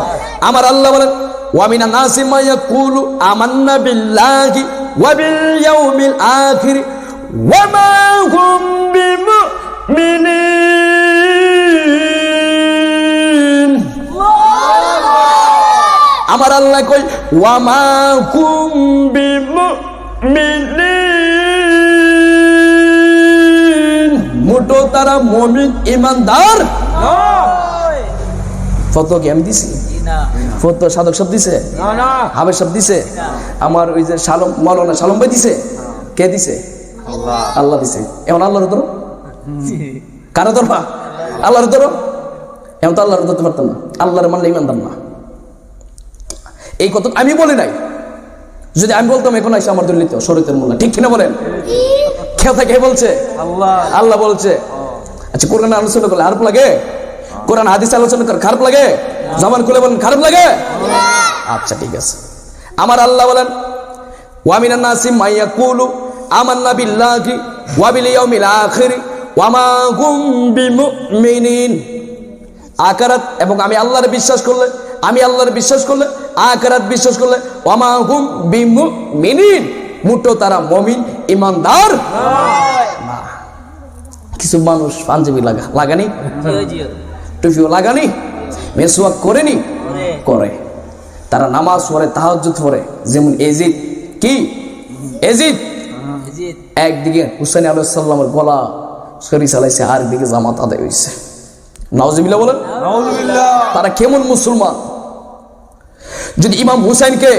আমার আল্লাহ বলেন ওয়া মিনান নাসি মা ইয়াকুলু আমান্না বিল্লাহি ওয়া বিল ইয়াউমিল আখির ওয়া মা হুম বিমুমিনিন। আমার আল্লাহ কই ওয়া মা হুম বিমুমিনিন, মোটো তারা মুমিন ইমানদার নয়। ফতোয়া কি আমি দিছি? ফতোয়া সাধক সব দিছে? হাবের সব দিছে? আমার ওই যে সালম মাওলানা সালম ভাই দিছে? কে দিছে? আল্লাহ দিছে। এখন আল্লাহর ধরো, কারো ধরবা? আল্লাহর ধরো। এখন তো আল্লাহর ধরতে পারতাম না, আল্লাহর মানলে ইমানদার না। এই কথা আমি বলি নাই। যদি আমি বলতাম এখন আইসা আমার দলিত শরীয়তের মোল্লা, ঠিক কিনা বলেন? কথা কে বলছে? আল্লাহ। আল্লাহ বলছে। আচ্ছা, কোরআন আলোচনা করলে খারাপ লাগে? কোরআন হাদিস আলোচনা করে খারাপ লাগে? জবান খুলে বলেন খারাপ লাগে? আচ্ছা ঠিক আছে। আমার আল্লাহ বলেন ওয়া মিনান নাসি মা ইয়াকুলু আমান্না বিল্লাহি ওয়া বিল ইয়াউমিল আখির ওয়া মা হুম বিমুমিনিন। আখিরাত এবং আমি আল্লাহর বিশ্বাস করলে, আমি আল্লাহর বিশ্বাস করলে, আখিরাত বিশ্বাস করলে, ওয়া মা হুম বিমুমিনিন, মুটো তারা মুমিন ইমানদার না। কিছু মানুষ পাঞ্জাবি লাগানি, টুপিও লাগানি, মেসওয়াক করেনি, করে। তারা নামাজ পড়ে, তাহাজ্জুদ পড়ে। যেমন এজিদ, কি এজিদ? একদিকে হুসাইন আলাইহিস সালামের গলা ছুরি চালাইছে, আর দিকে জামাত আদায় হইছে। নাউজুবিল্লাহ বলেন। তারা কেমন মুসলমান? যদি ইমাম হুসাইনকে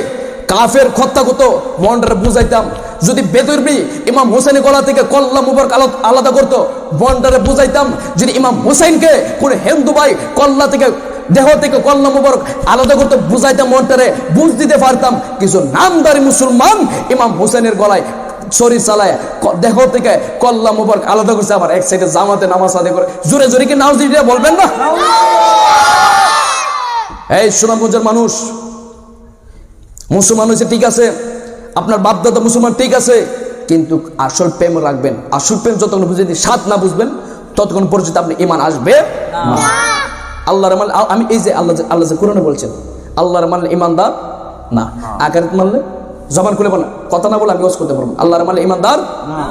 কাফের হত্যা করতো বন্ডারে বুঝাইতাম, যদি বেদুরবি ইমাম হুসাইনের গলা থেকে কল্লা মুবারক আলাদা করতো বন্ডারে বুঝাইতাম, যদি ইমাম হুসাইনকে কোন হিন্দু ভাই কল্লা থেকে দেহ থেকে কল্লা মুবারক আলাদা করতে বুঝাইতাম, মনটারে বুঝ দিতে পারতাম। কিছু নামদারি মুসলমান ইমাম হুসাইনের গলায় ছড়ি চালায় দেহ থেকে কল্লা মুবারক আলাদা করছে, আবার এক সাইডে জামাতে নামাজ আদায় করে। জোরে জোরে কি নাউজুবিল্লাহ বলবেন না? এই সুনামগঞ্জের মানুষ মুসলমান হয়েছে ঠিক আছে, আপনার বাপদাদা মুসলমান ঠিক আছে, কিন্তু আসল প্রেম রাখবেন। আসল প্রেম যতক্ষণ বুঝে সাথ না বুঝবেন ততক্ষণ পর্যন্ত আপনি ঈমান আসবে না। আল্লাহর মানলে, আমি এই যে আল্লাহ যে কোরআনে বলছেন আল্লাহর মানলে ঈমানদার না, আখিরাত মানলে, জবান খুলে বলেন, কথা না বলে আমি ওয়াজ করতে পারবো। আল্লাহর মানলে ঈমানদার না,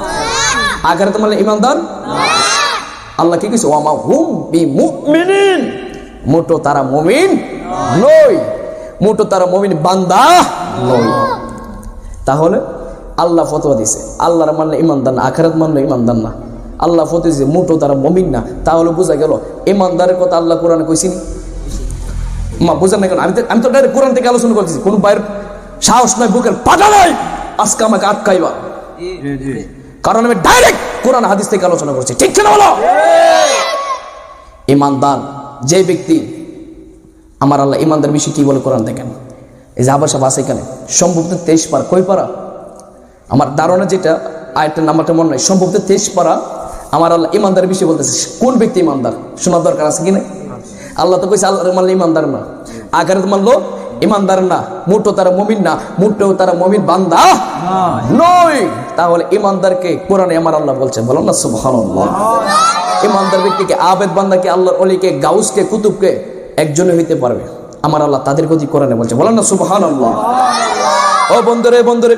আখিরাত মানলে ঈমানদার না। আল্লাহ কি কইছে? ওয়া মা হুম বিমুমিনিন, মোটো তারা মুমিন নয়, মোটো তারা মুমিন বান্দা নয়। তাহলে আল্লাহ ফতোয়া দিছে আল্লাহর মানলে ঈমানদার না, আখিরাত মানলে ঈমানদার না। আল্লাহ ফতোয়া দিছে মোটো তারা মুমিন না। তাহলে বোঝা গেল ঈমানদারের কথা আল্লাহ কোরআনে কইছিনি? মা বুঝেন না কেন? আমি তো ডাইরেক্ট কোরআন থেকে আলোচনা করতেছি। কোন বাইরের সাহস নয়, বুকের পাটা নয় আজকে আমাকে আটকাইবা, কারণ আমি ডাইরেক্ট কোরআন হাদিস থেকে আলোচনা করছি। ঠিক কিনা বলো? ঈমানদার যে ব্যক্তি, আমার আল্লাহ ঈমানদার বিষয় কি বলে কোরআন দেখেন। এই যে আবার সব আছে এখানে সম্ভবত 23 পারা, কই পারা? আমার ধারণা যেটা আয়াতের নাম্বারটা মনে নাই, সম্ভবত 23 পারা। আমার আল্লাহ ঈমানদার বিষয় বলতেছে। কোন ব্যক্তি ঈমানদার শোনার দরকার আছে কিনা? আল্লাহ তো কইছে আল্লাহর মানলে ঈমানদার না, আখিরাত মানলো ঈমানদার না, মোটো তারা মুমিন না, মোটো তারা মুমিন বান্দা নয়। তাহলে ঈমানদারকে কোরআনে আমার আল্লাহ বলছেন, বলেন না সুবহানাল্লাহ। ঈমানদার ব্যক্তিকে, আবেদ বান্দাকে, আল্লাহর ওলিকে, গাউসকে, কুতুবকে একজনে হইতে পারবে আমার আল্লাহ তাদের প্রতি কোরআনে বলছে, বলেন না সুবহানাল্লাহ। ও বন্ধুরে বন্ধুরে,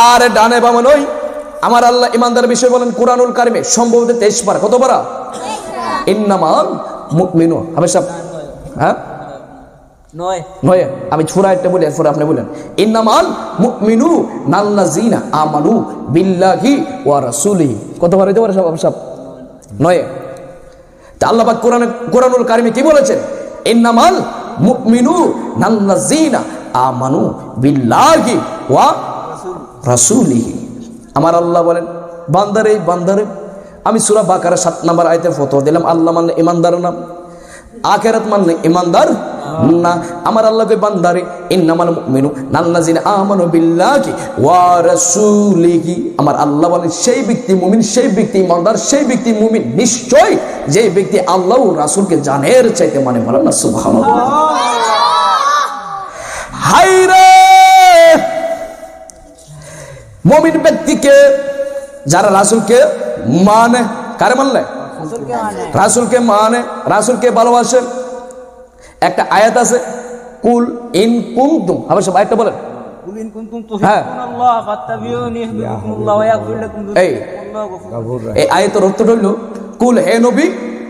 আর ডানে বামে নই। আমার আল্লাহ ইমানদার বিষয় বলেন কুরআনুল কারিমে সম্ভবত 23 বার। কত বার? ইন্নামাল মুমিনু হবে সব, হ্যাঁ 9। আমি সূরা একটা বলি, এরপর আপনি বলেন ইন্নামাল মুমিনু নাল্লাযিনা আমানু বিল্লাহি ওয়া রাসূলিহি। কত বার হইতে পারে? সব 9। তা আল্লাহ পাক কুরআনুল কারিমে কি বলেছেন? ইন্নামাল মুমিনু নাল্লাযিনা আমানু বিল্লাহি ওয়া রাসূলিহি। আমার আল্লাহ বলেন বান্দারে বান্দারে, আমি সূরা বাকারা 7 নম্বর আয়াতে ফতোয়া দিলাম, আল্লাহ মানলে ইমানদার না, আখিরাত মানলে ইমানদার না। আমার আল্লাহ কই বান্দারে ইন্নামাল মুমিনু নাল্লাযিনা আমানু বিল্লাহি ওয়া রাসূলিহি। আমার আল্লাহ বলেন সেই ব্যক্তি মুমিন, সেই ব্যক্তি ইমানদার, সেই ব্যক্তি মুমিন নিশ্চয় যে ব্যক্তি আল্লাহ ও রাসূলকে জানের চাইতে মানে। বলেন না সুবহানাল্লাহ। হায়রে মুমিন ব্যক্তিকে যারা রাসূলকে মানে, কারে মানলে? রাসূলকে মানে, রাসূলকে ভালোবাসে। একটা আয়াত আছে কুল ইন কুনতুম, হবে সব আয়াতটা বলেন। কুল ইন কুনতুম তুহিব্বুনাল্লাহ ফাত্তাবিউনি ইউহিব্বুকুমুল্লাহ ওয়া ইয়াগফির লাকুম যুনুবাকুম। এই আয়াতের অর্থটা হলো কুল হে নবী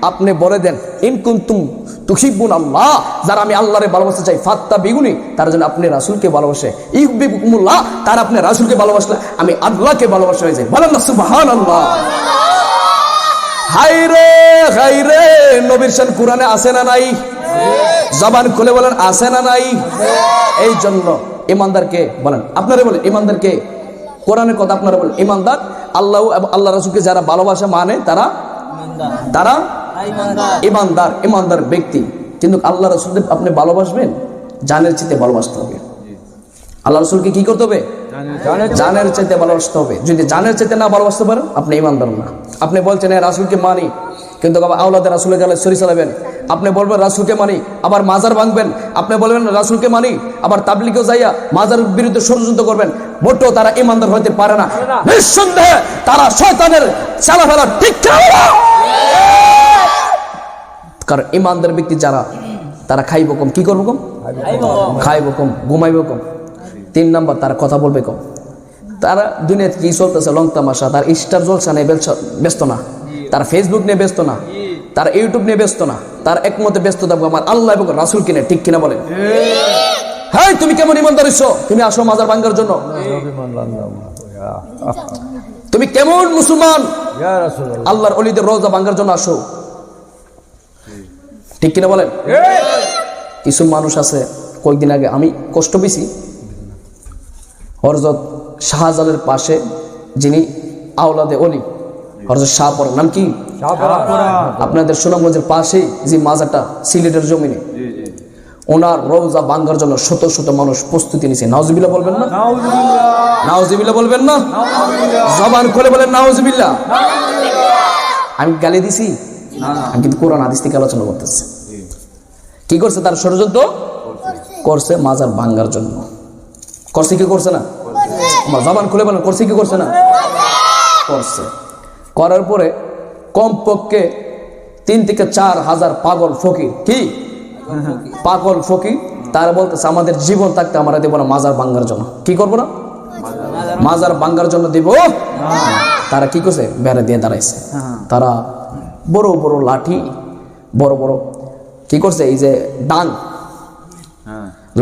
আপনি বলে দেন ইন কুনতুম তুহিব্বুনাল্লাহ, যারা আমি আল্লাহরে ভালোবাসতে চাই, ফাত্তাবিউনি তার জন্য আপনি রাসূলকে ভালোবাসে, ইউহিব্বুকুমুল্লাহ তার আপনি রাসূলকে ভালোবাসলে আমি আল্লাহকে ভালোবাসা হয়ে যাই। বলেন না সুবহানাল্লাহ। হায়রে হায়রে নবীর শান কোরআনে আছে না নাই? জবান খুলে বলেন আছে না নাই? এই জন্য ইমানদারকে বলেন, আপনারা বলেন ইমানদারকে, কোরআনের কথা আপনারা বলেন ইমানদার আল্লাহ এবং আল্লাহ রাসূলকে যারা ভালোবাসা মানে তারা তারা ইমানদার, ইমানদার ব্যক্তি। কিন্তু আল্লাহ রাসূলকে আপনি ভালোবাসবেন জানের চেয়ে ভালোবাসতে হবে। আল্লাহ রাসূলকে কি করতে হবে? জানের চাইতে ভালোবাসতে হবে। যদি জানের চাইতে না ভালোবাসতে পারেন আপনি ইমানদার না। আপনি বলছেন রাসূলকে মানি, কিন্তু আবার আওলাদে রাসূলের গালে ছুরি চালাবেন। আপনি বলবেন রাসূলকে মানি, আবার মাজার ভাঙবেন। আপনি বলবেন রাসূলকে মানি, আবার তাবলীগে যাইয়া মাজারের বিরুদ্ধে ষড়যন্ত্র করবেন। মোটো তারা ইমানদার হতে পারে না। নিঃসন্দেহে তারা শয়তানের চালাফেরা ঠিক করে না। কারণ ইমানদার ব্যক্তি যারা তারা খাইব কম, কি করবো কম? খাইব কম, ঘুমাইব কম। 3 নম্বর তারা কথা বলবে কম। তারা দুনিয়াতে কি চলতেছে লং তামাশা, তার স্টার জলসা নিয়ে ব্যস্ত না, তার ফেসবুক নিয়ে ব্যস্ত না, তার ইউটিউব নিয়ে ব্যস্ত না, তার একমতে ব্যস্ত থাকবো আমার আল্লাহ এবং রাসূল কিনে। ঠিক কিনা বলেন? হ্যাঁ তুমি কেমন ইমানদার হইছো? তুমি আসো মাজার ভাঙার জন্য? তুমি কেমন মুসলমান? আল্লাহর ওলিদের রওজা ভাঙার জন্য আসো। ঠিক কিনা বলেন? কিছু মানুষ আছে, কয়েকদিন আগে আমি কষ্ট পেয়েছি, হযরত শাহজালালের পাশে যিনি আওলাদে ওলি হযরত শাহপরান, নাম কি? আপনাদের সুনামগঞ্জের পাশেই যে মাজারটা সিলেটের জমিনে, ওনার রওজা ভাঙার জন্য শত শত মানুষ প্রস্তুতি নিছে। নাউজুবিল্লাহ বলবেন না? নাউজুবিল্লাহ বলবেন না? জবান খুলে বলেন নাউজুবিল্লাহ। আমি গালি দিছি? আমি কিন্তু কোরআন হাদিস থেকে আলোচনা করতেছি। কি করছে? তার ষড়যন্ত্র করছে মাজার ভাঙার জন্য। করছে কি করছে না? আমার জবান খুলে বলেন করছে কি করছে না? করছে। করার পরে কমপক্ষে 3 থেকে 4 হাজার পাগল ফকির, কি পাগল ফকির, তারা বলতেছে আমাদের জীবন থাকতে আমরা দেব না মাজার ভাঙার জন্য। কি করবো না? মাজার ভাঙার জন্য দেব। তারা কি করছে? বেড়া দিয়ে দাঁড়াইছে। তারা বড় বড় লাঠি, বড় বড় কি করছে, এই যে ডান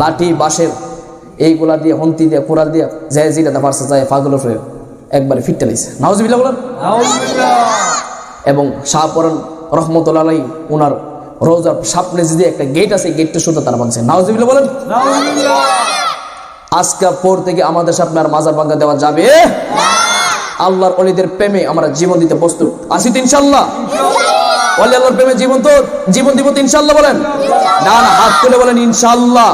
লাঠি বাঁশের এইগুলা দিয়ে, হন্তি দিয়ে, কোরাল দিয়ে যায় যেটা পারছে যায় পাগল উপরে একবারে ফিটতে লাইছে। নাউজুবিল্লাহ বলেন। এবং শাহপরান রহমতুল্লাহ আলাইহি ওনার রওজার সামনে যে একটা গেট আছে, গেটটা শুধু তারা ভাঙছে। নাউজুবিল্লাহ বলেন। আজকে পর থেকে আমাদের সামনে আর মাজার ভাঙা দেওয়া যাবে না। আল্লাহর ওলিদের প্রেমে আমরা জীবন দিতে প্রস্তুত আছি তো ইনশাআল্লাহ। ওলি আল্লাহর প্রেমে জীবন দিব তো ইনশাআল্লাহ বলেন। না না, হাত তুলে বলেন ইনশাআল্লাহ,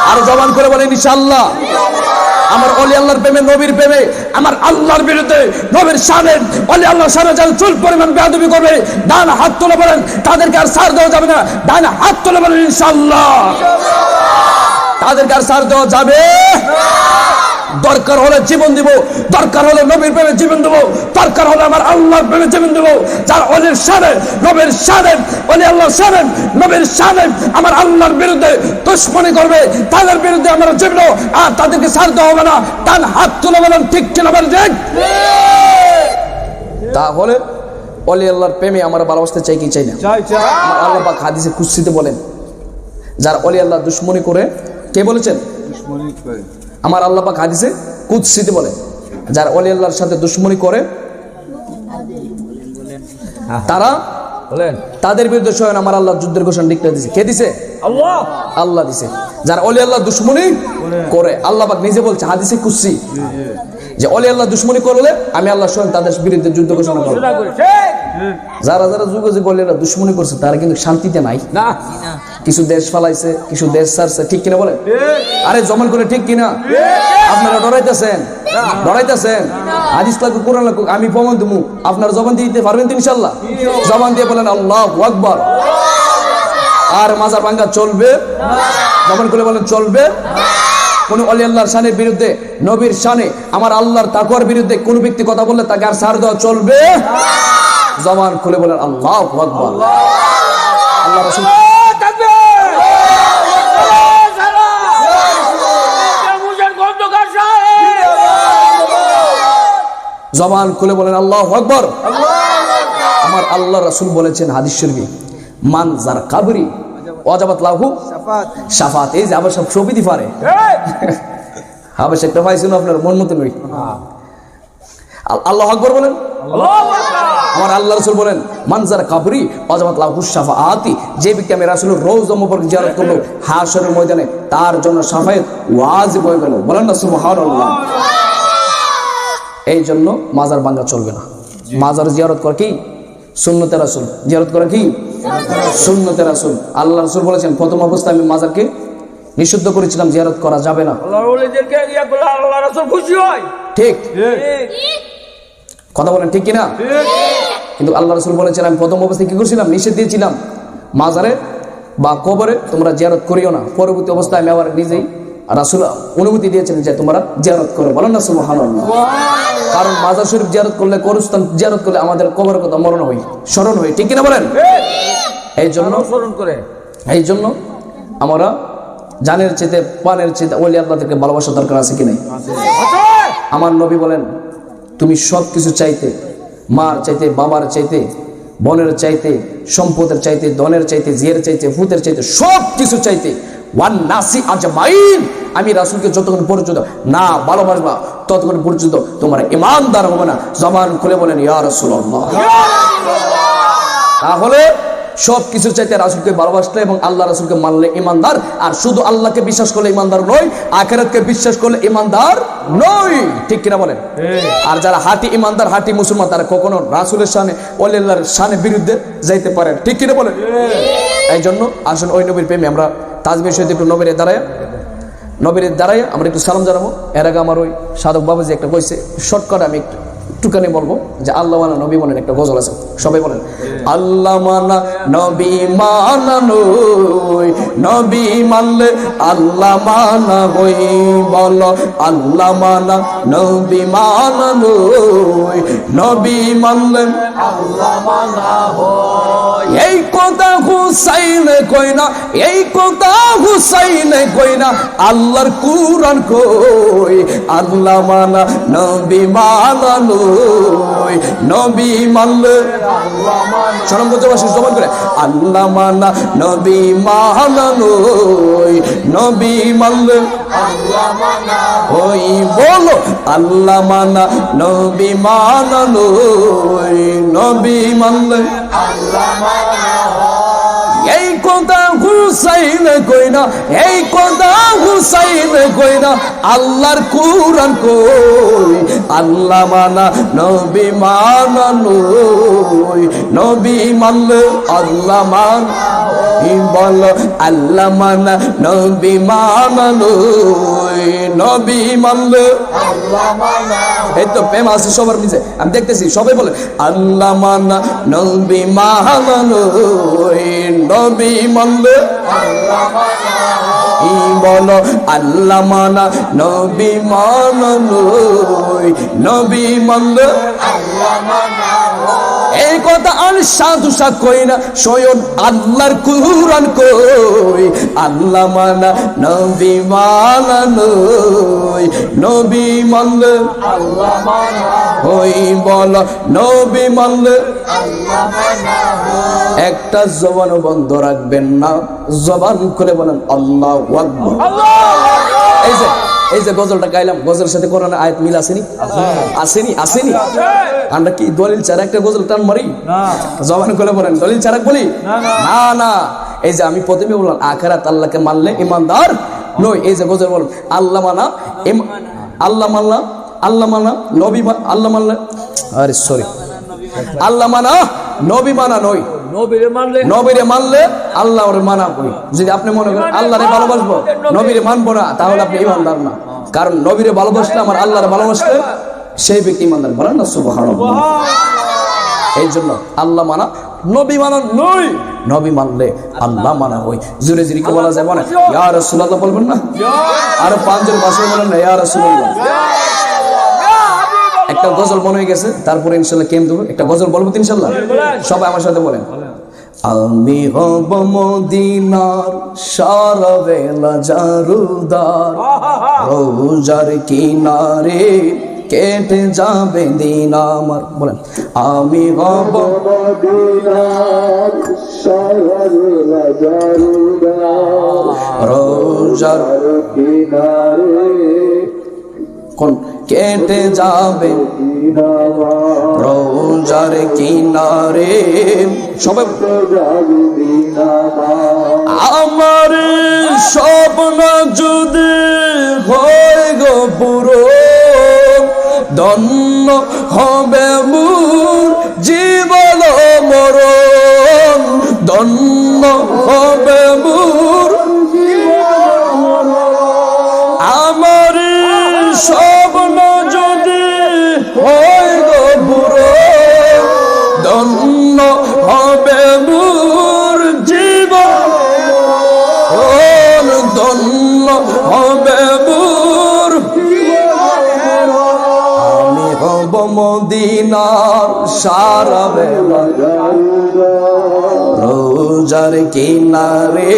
আর জবান করে বলেন ইনশাআল্লাহ। আমার ওলি আল্লাহর প্রেমে, নবীর প্রেমে, আমার আল্লাহর বিরুদ্ধে নবীর শানে, ওলি আল্লাহর শানে যারা চুল পরিমাণ বেয়াদবি করবে, ডান হাত তুলে বলেন তাদেরকে আর ছাড় দেওয়া যাবে না। ডান হাত তুলে বলেন ইনশাআল্লাহ, তাদেরকে আর ছাড় দেওয়া যাবে। দরকার হলে জীবন দিব, দরকার হলে নবীর প্রেমে জীবন দেব, দরকার হলে আমার আল্লাহর প্রেমে জীবন দেব। যার অলির শানে, নবীর শানে, অলি আল্লাহ শানে, নবীর শানে আমার আল্লাহর বিরুদ্ধে দুশমনি করবে, তাদের বিরুদ্ধে আমরা জীবন, আর তাদেরকে ছাড়তে হবে না। তার হাত তুলে বলেন ঠিক কিনা বলেন ঠিক। তাহলে অলি আল্লাহর প্রেমে আমরা ভালোবাসতে চাই কি চাই না? আমার আল্লাহ পাক হাদিসে কুদসিতে বলেন, যার অলি আল্লাহ দুশমনি করে, কে বলেছেন? আমার আল্লাহ পাক হাদিসে কুদসিতে বলেন, যার অলি আল্লাহর সাথে দুশমনি করে তারা বলেন তাদের বিরুদ্ধে স্বয়ং আমার আল্লাহ যুদ্ধের ঘোষণা ডিক্লেয়ার দিয়েছে। কে দিছে? আল্লাহ। আল্লাহ দিছে। যার অলি আল্লাহ দুশমনি করে, আল্লাহ পাক নিজে বলছে হাদিসে কুদসি যে অলি আল্লাহ দুশমনি করলে আমি আল্লাহ স্বয়ং তাদের বিরুদ্ধে যুদ্ধ ঘোষণা করব। যারা যারা যুগে যুগে অলি আল্লাহ দুশমনি করছে তারা কিন্তু শান্তিতে নাই না, কিছু দেশ ফালাইছে, কিছু দেশ ছাড়ছে, ঠিক কিনা বলেন? আরে জমান করে ঠিক কিনা? আপনারা ডরাইতেছেন, ডরাইতেছেন। হাদিস লাগুক, কোরআন লাগুক, আমি প্রমাণ দেবো। আপনারা জবান দিয়ে দিতে পারবেন তো ইনশাআল্লাহ? জবান দিয়ে বলেন আল্লাহু আকবার। আর মাজার ভাঙ্গা চলবে? জবান করে বলেন চলবে। কোন অলি আল্লাহর শানের বিরুদ্ধে, নবীর শানে, আমার আল্লাহর তাকওয়ার বিরুদ্ধে কোন ব্যক্তি কথা বললে তাকে আর ছাড় দেওয়া চলবে? জবান খুলে বলেন আল্লাহু আকবার। আল্লাহ রাসূল জবান খুলে বলেন আল্লাহু আকবার। আমার আল্লাহ রাসূল বলেছেন হাদিস শরীফে, মান যার কাবরি ওয়াজাবাত লাহু শাফাত। এই যে আবার সব সবিতি পারে, আবার একটা পাইছেন আপনার মন মতো নই। আল্লাহু আকবার বলেন। আমার আল্লাহ রাসূল বলেন, মান যার কাবরি ওয়াজাবাত লাহু শাফাআতি। যে ব্যক্তি আমি রাসূলের রওজা মুবারক জিয়ারত করলো হাশরের ময়দানে, তার জন্য শাফায়াত ওয়াজিব হয়ে গেল। বলেন না সুবহানাল্লাহ। এই জন্য মাজার ভাঙা চলবে না। মাজার জিয়ারত করে কি? সুন্নতে রাসূল। জিয়ারত করে কি? সুন্নতে রাসূল। আল্লাহ রাসূল বলেছেন, প্রথম অবস্থায় আমি মাজারকে নিষিদ্ধ করেছিলাম, জিয়ারত করা যাবে না। আল্লাহর ওলিদেরকে ইয়া করলে আল্লাহ রাসূল খুশি হয়। ঠিক কথা বলেন, ঠিক কিনা? কিন্তু আল্লাহ রাসূল বলেছেন, আমি প্রথম অবস্থায় কি করেছিলাম? নিষেধ দিয়েছিলাম মাজারে বা কবরে তোমরা জিয়ারত করিও না। পরবর্তী অবস্থায় আমি আবার নিজেই রাসূল অনুমতি দিয়েছেন যে তোমরা জিয়ারত করো। বলেন না সুবহানাল্লাহ। কারণ মাজার শরীফ জিয়ারত করলে, কবরস্থান জিয়ারত করলে আমাদের কবরের কথা মরণ হয়, স্মরণ হয়, ঠিক কিনা বলেন? এই জন্য স্মরণ করে, এই জন্য আমরা জানের চেতে পানের চেতে ওলি আল্লাহকে ভালোবাসা দরকার আছে কি নাই? আমার নবী বলেন, তুমি সব কিছু চাইতে, মার চাইতে, বাবার চাইতে, বোনের চাইতে, সম্পদের চাইতে, ধনের চাইতে, জিয়ের চাইতে, ফুতের চাইতে, সব কিছু চাইতে ওয়ান নাসি আজমাইন, আমি রাসূলকে যতক্ষণ পর্যন্ত না ভালোবাসবা ততক্ষণ পর্যন্ত তোমার ঈমানদার হবে না। জবান খুলে বলেন ইয়া রাসূলুল্লাহ। তাহলে সব কিছু চাইতে রাসূলকে ভালোবাসলে এবং আল্লাহ রাসূলকে মানলে ঈমানদার। আর শুধু আল্লাহকে বিশ্বাস করলে ঈমানদার নয়, আখিরাতকে বিশ্বাস করলে ঈমানদার নয়, ঠিক কিনা বলেন? আর যারা হাঁটি ঈমানদার, হাঁটি মুসলমান, তারা কখনো রাসূলের শানে, ওলি আল্লাহর শানে বিরুদ্ধে যাইতে পারে, ঠিক কিনা বলেন? এই জন্য আসুন ওই নবীর প্রেমে আমরা তাজবীর সহিত একটু নবীর দাঁড়ায় আমরা একটু সালাম জানাবো। এর আগে আমার ওই সাধক বাবাজি একটা কইছে, শর্টকাট আমি একটুখানি বলবো যে আল্লাহ মানা নবী মানেন একটা গজল আছে, সবাই বলেন আল্লাহ মানা নবী মানানোই, নবী মানলে আল্লাহ মানা হই। বলো আল্লাহ মানা নবী মানানোই, নবী মানলে আল্লাহ মানা হই। এই কথা হুসাইনে কই না, এই কথা হুসাইনে কই না, আল্লাহর কুরআন কই। আল্লাহ মানা নবী মানানো, নবী মানলে আল্লাহ মানা। সরমগঞ্জবাসী জবান করে আল্লাহ মানা নবী মানানো, নবী মানলে আল্লাহ মানা হই। বলো আল্লাহ মানা নবী মানানো, নবী মানলে আল্লাহ মানা। এই কথা হুসাইনে কই না, এই কথা হুসাইনে কই না, আল্লাহর কুরআন কই। আল্লাহ মানা নবী মানানো, নবী মানলে আল্লাহ মানা। বলো আল্লাহ মানা নবী মানানো, নবী মানলে আল্লাহ মানা। এই তো প্রেম আছে সবার মিছে, আমি দেখতেছি সবাই বলে আল্লাহ মানা নবী মানানো, নবী মানলে আল্লাহ মানা। বলো আল্লাহ মানা নবী মানা নয়, নবী মানলে এই কথা আর সাধু কই না, স্বয়ং আল্লাহর কুরআন কই আল্লাহ মানা নবী মানা নয়, নবী মানলে আল্লাহ মানা ওই বলো নবী মানলে আল্লাহ মানা। একটা জবান বন্ধ রাখবেন না, জবান খুলে বলেন আল্লাহু আকবার। এই যে গজলটা গাইলাম, গজলের সাথে কোরআনের আয়াত মিল আসেনি? আসেনি? আমরা কি দলিল ছাড়া একটা গজল টান মারি? জবান খুলে বলেন দলিল ছাড়া বলি না। এই যে আমি প্রথমে বললাম আখিরাত আল্লাহকে মানলে ইমানদার নই। এই যে গজল বলেন আল্লাহ মানা নবী আল্লাহ মানলে, আরে সরি, আল্লাহ মানা নবী মানা নয়, নবীরে মানলে আল্লাহরে মানা করি। যদি আপনি মনে করেন আল্লাহরে ভালোবাসবো নবীরে মানবো না, তাহলে আপনি ইমানদার না। কারণ নবীরে ভালোবাসলে আমার আল্লাহরে ভালোবাসলে সেই ব্যক্তি ইমানদার। বলেন না সুবহানাল্লাহ। এই জন্য আল্লাহ মানা নবী মানা নয়, নবী মানলে আল্লাহ মানা হয়। জোরে জোরে কি বলা যায় বলেন ইয়া রাসূলুল্লাহ বলবেন না? আর পাঁচজন ভাষায় বলেন না ইয়া রাসূলুল্লাহ। একটা গজল মনে হয়ে গেছে, তারপরে ইনশাআল্লাহ কেম দেবো। একটা গজল বলবো ইনশাআল্লাহ, সবাই আমার সাথে বলেন আমি হব মদিনার সারা বেলা জারুদার, রোজার কিনারে কেটে যাবে দিন আমার। বলেন আমি হব মদিনার সারা বেলা জারুদার, রোজার কিনারে কোন কেটে যাবে রোজার কিনারে। সবাই আমার স্বপ্ন যদি হয় গো পুরো, ধন্য হবে মোর জীবন মরণ, ধন্য হবে মোর আমার স্বপ্ন যদি হয় গো পুরো, ধন্য হবে মোর জীবন, ধন্য হবে মোর। আমি হব মদিনার সারা বেলা রোজার কিনারে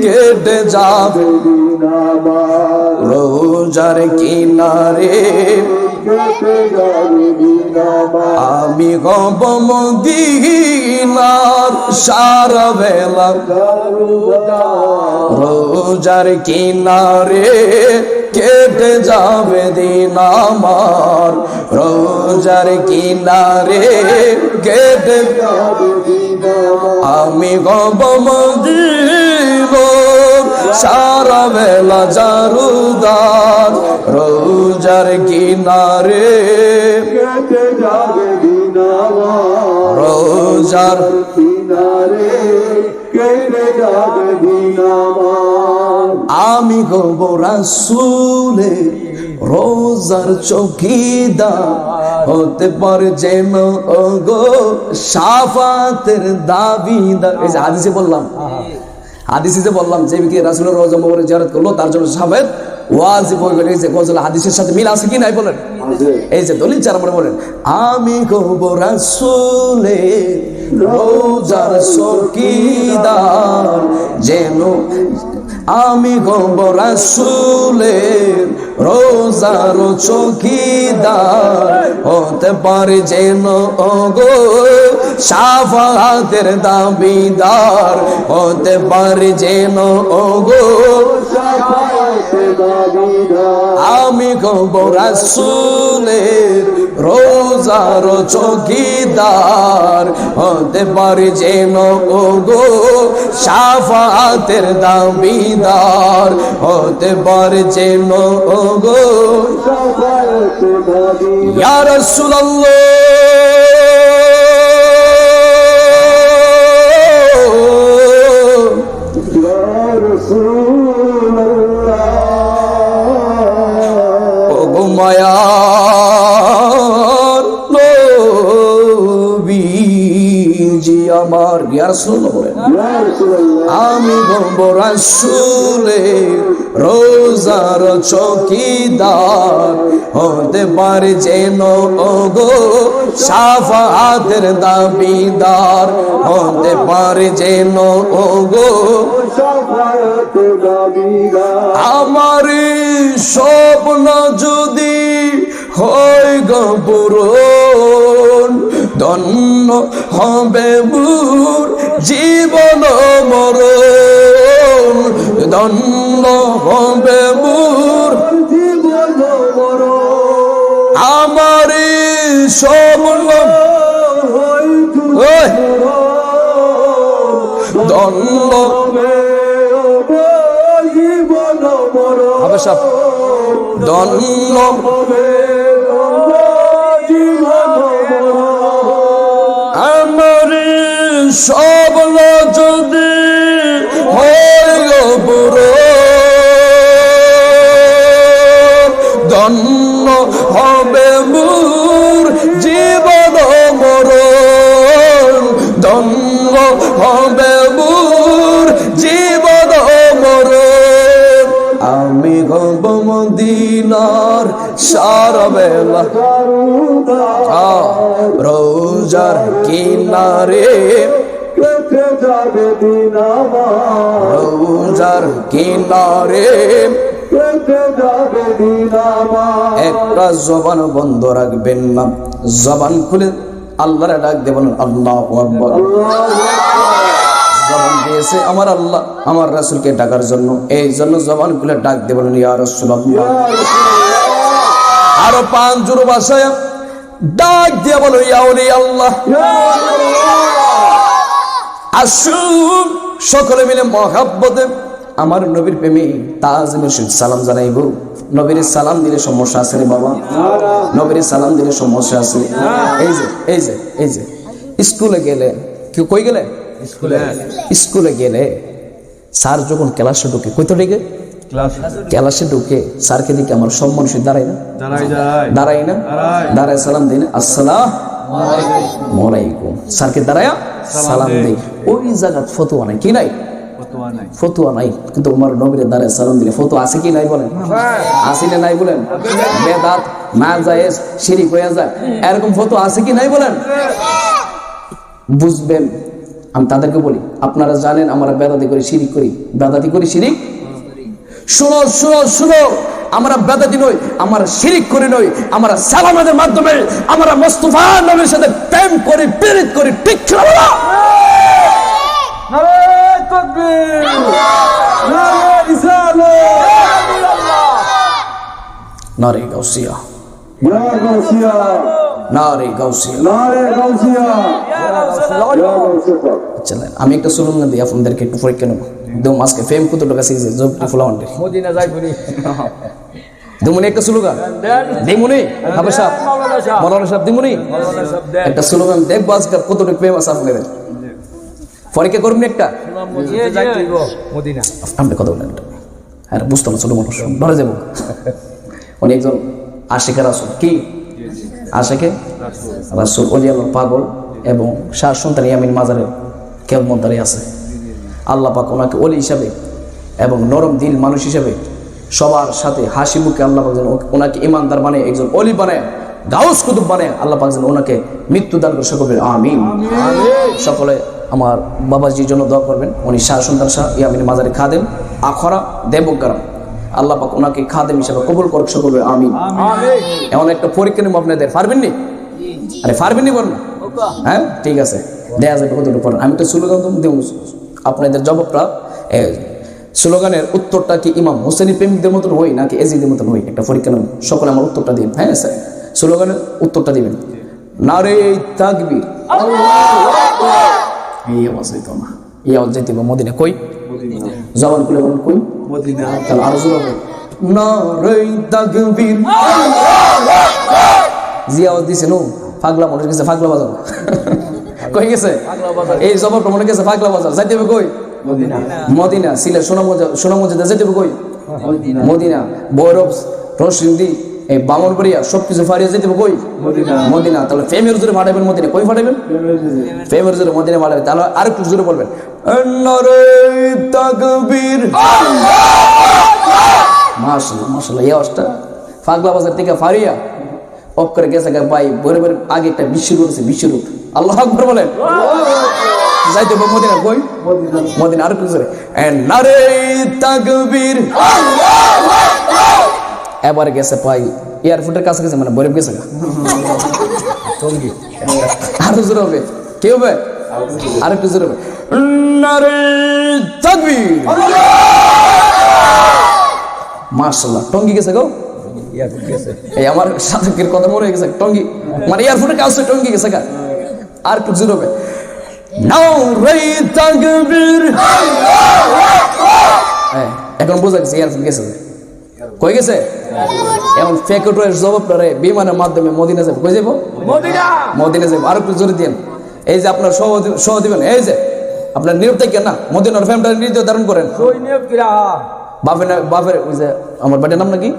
কেটে যাবে, রোজার কিনারে আমি হব মদিনার সারা বেলা রোজার কিনারে কেটে যাবে দিন আমার, রোজার কিনারে কেটে যাবে দিন আমি হব মদিনার সারা বেলা জারুদার, রোজার কিনারে কেটে যাবে দিন আমার, রোজার কিনারে কেটে যাবে দিন আমার। আমি হব রাসূলে রোজার চৌকিদার, হতে পারে যেন গো শাফাতের দাবিদার। এই যে হাদিসে বললাম, হাদিসে যে বললাম যে ব্যক্তি রাসূলের রওজা মুবারক জিয়ারত করলো তার জন্য শাফাত ওয়াজিব হয়ে গেল। এই যে গজল হাদিসের সাথে মিল আছে কি নাই বলেন? এই যে দলিল চার নম্বরে বলেন আমি হব রাসূলে রোজার চৌকিদার, যেন আমি হব রাসূলে রোজার চৌকিদার, হতে পারে যেন গো শাফাতের দাবিদার, হতে পারে যেন গো আমি হব রাসূলের রোজার চৌকিদার, হতে পারে যেন গো শাফাতের দাবিদার, হতে পারে যেন গো ইয়া রাসূলুল্লাহ। মায়ার নবীজি আমার ইয়া রাসূলুল্লাহ বলেন ইয়া রাসূলুল্লাহ আমি হব রাসূলের রোজার চৌকিদার হতে পারে যেন ওগো শাফাআতের দাবিদার হতে পারে যেন ওগো শাফায়াত দাবিদার আমার স্বপ্ন যদি হয় গো পূরণ ধন্য হবে মোর জীবন মরণ ধন্য হবে মোর জীবন মরণ আমার স্বপ্ন হয়তো ওই, ধন্য জীবন মরণ হবে সব ধন্য জীবন আমার স্বপ্ন যদি হয় গো পূরণ ধন্য হবে মোর জীবন মরণ ধন্য হবে মোর জীবন মরণ আমি গব মদিনার সারা বেলা রোজার কিনারে কেটে যাবে দিন আমার রোজার কিনারে কেটে যাবে দিন আমার একটা জবান বন্ধ রাখবেন না জবান খুলে আল্লাহরে ডাক দেবেন আল্লাহু আকবার জবান দিয়েছে আমার আল্লাহ আমার রাসূলকে ডাকার জন্য এই জন্য জবান খুলে ডাক দেবেন ইয়া রাসূলুল্লাহ আর পাঁচ জোড় ভাষায় ডাক দিয়ে বলো ইয়া ওলি আল্লাহ আসুন সকলে মিলে মহাব্বতে আমার নবীর প্রেমে তাজিমের সহিত সালাম জানাইব নবীর সালাম দিলে সমস্যা আছে রে বাবা নবীর সালাম দিলে সমস্যা আছে এই যে স্কুলে গেলে কেউ কই গেলে স্কুলে গেলে স্যার যখন ক্লাসে ঢুকে কইতো ঢুকে ক্লাসে ঢুকে স্যারকে দিকে আমার সব মানুষ দাঁড়ায় না দাঁড়াই না দাঁড়ায় সালাম দিই না আসসালামু আলাইকুম স্যারকে দাঁড়ায়া সালাম দেই ওই জায়গা ফতোয়া নাই কি নাই ফতোয়া নাই কিন্তু আমার নবীর দাঁড়ায় সালাম দিলে ফতোয়া আছে কি নাই বলেন আছে না নাই বলেন বেদাত না জায়েজ শিরক হয়ে যায় এরকম ফতোয়া আছে কি নাই বলেন বুঝবেন আমি তাদেরকে বলি আপনারা জানেন আমরা বেদাতি করি শিরিক করি বেদাতি করি শিরিক শুনো শুনো শুনো আমরা বেদাতি নই আমরা শিরিক করি নই আমরা সালামের মাধ্যমে আমরা মুস্তাফা নবীর সাথে প্রেম করি প্রীত করি ঠিক ছিল না নারে তাকবীর নারে রিসালাত নারে গাউসিয়া ইয়া গাউসিয়া নারে গাউসিয়া নারে গাউসিয়া ইয়া রাসূলুল্লাহ ইয়া গাউসিয়া চলেন আমি একটা স্লোগান দিই আপনাদেরকে একটু পরীক্ষা নেব দেও আজকে ফেম কত টাকা শিখেছে জব ফুলাওয়ান্ডে মদিনা যাইবনি দেমুনি একটা স্লোগান দেমুনি হাবেশা মাওলানা সাহেব দেমুনি একটা স্লোগান দেখব আজকে কত টাকা ফেম আছে আপনাদের পরীক্ষা করবেন একটা মদিনা যাইবো মদিনা আপনি কথা বলেন আর বুঝতে না ছোট মানুষ ধরে যাবো উনি একজন আশিকা রাসূল কি আশিকে রাসূল ওলি আল্লাহ পাগল এবং শাহ সন্তান ইয়ামিন মাজারের কেমনতারে আছে আল্লাহ পাক ওনাকে ওলি হিসাবে এবং নরম দিল মানুষ হিসাবে সবার সাথে হাসি মুখে আল্লাহ পাক যেন ওনাকে ইমানদার বানায় একজন ওলি বানায় গাউস কুতুব বানায় আল্লাহ পাক যেন ওনাকে মৃত্যু দান করে সকলে আমিন সকলে আমার বাবাজির জন্য দোয়া করবেন উনি শাহ সন্তান শাহ ইয়ামিন মাজারে খাদেম আখরা দেবগ্রাম আল্লাহ পাক ওনাকে খাদেম হিসাবে কবুল করুক সকলে আমিন এমন একটা পরীক্ষা নেব আপনাদের পারবেন নি আরে পারবেন নি বলুন হ্যাঁ ঠিক আছে দেয়া যাবে কতটুকু পর আমি তো স্লোগান দেব আপনাদের জবাবটা স্লোগানের উত্তরটা কি ইমাম হোসেনি প্রেমিকদের মতন হই নাকি এজিদের মতন হই একটা পরীক্ষা নেব সকলে আমার উত্তরটা দিন হ্যাঁ স্যার স্লোগানের উত্তরটা দিবেন নারে তাকবীর এই আওয়াজ হইতো না এই আওয়াজ যাইতে মদিনা কই জবান খুলে বলেন কই মদিনা তাহলে আরো জোরে বলেন নারে তাকবীর জি আওয়াজ দিছে নো পাগলা মনে গেছে পাগলা বাজার কই গেছে এই জবাবটা মনে গেছে পাগলা বাজার যাইতে হবে কই মদিনা মদিনা সিলেট সোনামুজা যাইতে হবে কই মদিনা বৈরব রশিদি এই বামনবাড়িয়া সবকিছু ফারিয়ে যেতে হবে কই মদিনা। তাহলে ফেমের জোরে ফাটাবেন মদিনা, কই ফাটাবেন ফেমের জোরে মদিনা ফাটাবেন। তাহলে আর একটু জোরে বলবেন নারে তাকবীর। মাশাআল্লাহ মাশাআল্লাহ, এই আওয়াজটা পাগলা বাজার থেকে ফারিয়া অফ করে গেছে ভাই, ভরে ভরে আগে একটা বিশ্বরূপ আছে, বিশ্বরূপ। আল্লাহু আকবার বলেন। যাইতে হবে মদিনা, কই মদিনা। আর একটু জোরে নারে তাকবীর। এবার গেছে পাই এয়ারপোর্টের কাছে গেছে, মানে বরফ গেছে। আরো জোরে হবে, কি হবে আর একটু জোরে হবে নারে তাকবীর। মাশাআল্লাহ, টঙ্গি গেছে গো। এই আমার সাধকের কথা মনে হয়ে গেছে, টঙ্গি মানে এয়ারপোর্টের কাছে টঙ্গি গেছে গা। আর একটু জোরে হবে নারে তাকবীর। এখন বোঝা গেছে এয়ারপোর্ট গেছে, কই গেছে। এখন ফেকটের জবাবটা রে বিমানের মাধ্যমে মদিনা যাবে, কই যাব মদিনা যাবে। আর একটু জোরে দেন। এই যে আপনার সহ দিবেন, এই যে আপনার নিয়ম থেকে না মদিনার ফ্যামটা নির্ধারণ করেন। বাপের ওই যে আমার বাড়ির নাম নাকি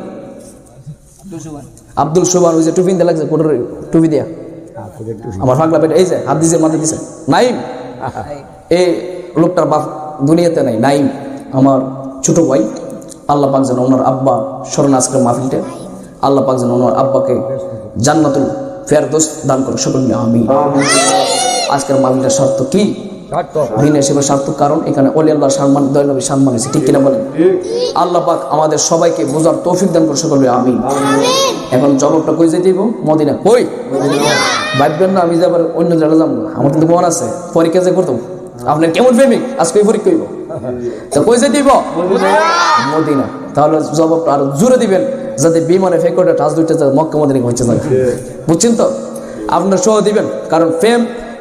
আব্দুল সুবহান, ওই যে টুপি দিয়ে লাগছে, কোটের টুপি দিয়া আমার ফাগলা পেটে, এই যে হাত দিছে মাথা দিছে নাইম। এই লোকটার বাপ দুনিয়াতে নাই, নাইম আমার ছোট ভাই। আল্লাহ পাক যেন ওনার আব্বা স্মরণ আজকের মাহফিলটা আল্লাহ পাক যেন ওনার আব্বাকে জান্নাতুল ফেরদৌস দান করে সকলে আমিন। আজকের মাহফিলটার শর্ত কি? দিন হিসেবে সার্থক, কারণ এখানে ওলি আল্লাহ সম্মান, দয়াল নবী সম্মান হয়েছে, ঠিক কিনা বলেন? আল্লাহ পাক আমাদের সবাইকে বোঝার তৌফিক দান করে সকলে আমিন। এখন জবাবটা কই যেতে দিব? মদিনা। কই ভাববেন না আমি যে আবার অন্য জায়গায় যাবো, আমার কিন্তু মন আছে পরীক্ষা যে করতাম। আপনার কেমন প্রেমিক আজকে পরীক্ষা হইব, তো কই যেতে দিব? মদিনা। তাহলে জবাবটা আরো জোরে দিবেন, যাতে বিমানে ফেকটা টাচ দুইটা মক্কা মদিনা হচ্ছে না, বুঝছেন তো? আপনার সহ দিবেন, কারণ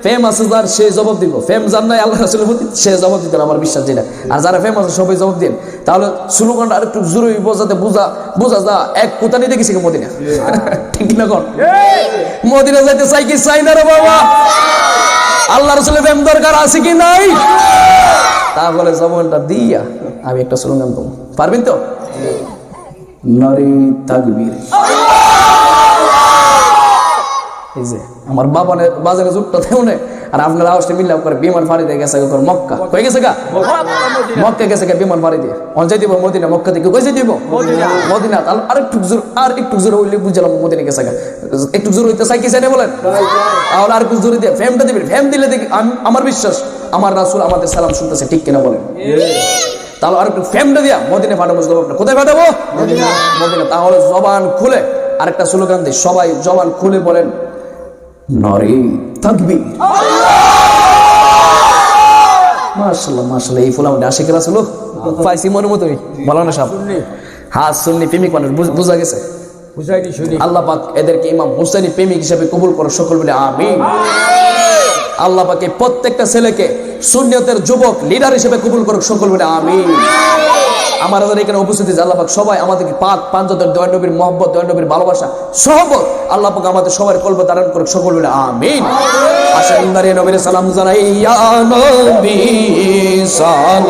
ফেম আছে যার সে জবাব দিব, ফেম যার নাই আল্লাহ রাসূলের প্রতি সে জবাব দিতেন, আমার বিশ্বাস যেটা। আর যারা ফেম আছে সবাই জবাব দিন। তাহলে স্লোগানটা আরেকটু জোরে হইব, যাতে বোঝা যা এক কোথা নিতে গেছি মদিনা, ঠিক না? কোন মদিনা যাইতে চাই কি চাই না রে বাবা? আল্লাহ রাসূলের ফেম দরকার আছে কি নাই? তাহলে জবানটা দিয়া আমি একটা স্লোগান দেবো, পারবেন তো? নারে তাকবীর। এই যে আমার বাজারে জুটটা দেউনে, আর আপনার আওয়াজটা মিলাপ করে বিমান ফাড়ি দিয়ে গেছে মক্কা, কই গেছে গা? মক্কা গেছে গা বিমান ফাড়ি দিয়ে। অঞ্চল দিব মদিনা, মক্কা থেকে কই যাই দিব? মদিনা। তাহলে আর একটু জোর হইলে বুঝলাম মদিনা গেছে গা। একটু জোর হইতে চাই কি চাই না বলেন? তাহলে আর একটু জোরে দিয়ে ফেমটা দিবেন। ফেম দিলে দেখি আমার বিশ্বাস আমার রাসূল আমাদের সালাম শুনতেছে, ঠিক কিনা বলেন? তাহলে আর একটু ফেমটা দিয়া মদিনা ফাটাবো। জবাবটা কোথায় ফাটাবো? মদিনা। তাহলে জবান খুলে আরেকটা স্লোগান দিই, সবাই জবান খুলে বলেন নারে তাকবীর। মাশাআল্লাহ মাশাআল্লাহ, এই ফুল আমাদের আশিকের রাসূল পাইছি মনের মতোই, বলো না সব। হ্যাঁ, সুন্নি প্রেমিক মানুষ, বুঝা গেছে। আল্লাহ পাক এদেরকে ইমাম হুসাইনি প্রেমিক হিসেবে কবুল করে সকল বলে আমিন। আল্লাহ পাক প্রত্যেকটা ছেলেকে সুন্নিয়তের যুবক লিডার হিসেবে কবুল করে সকল বলে আমিন। আমার এখানে উপস্থিত আল্লাহ পাক সবাই আমাদেরকে পাক পাঞ্জাতের দয়াল নবীর মহব্বত, দয়াল নবীর ভালোবাসা সহবত আল্লাহ পাক আমাদের সবার কলব ধারণ করে সকল বলে আমিন। আসেন দাঁড়ি নবীর সালাম জানাই, ইয়া নবী সালাম।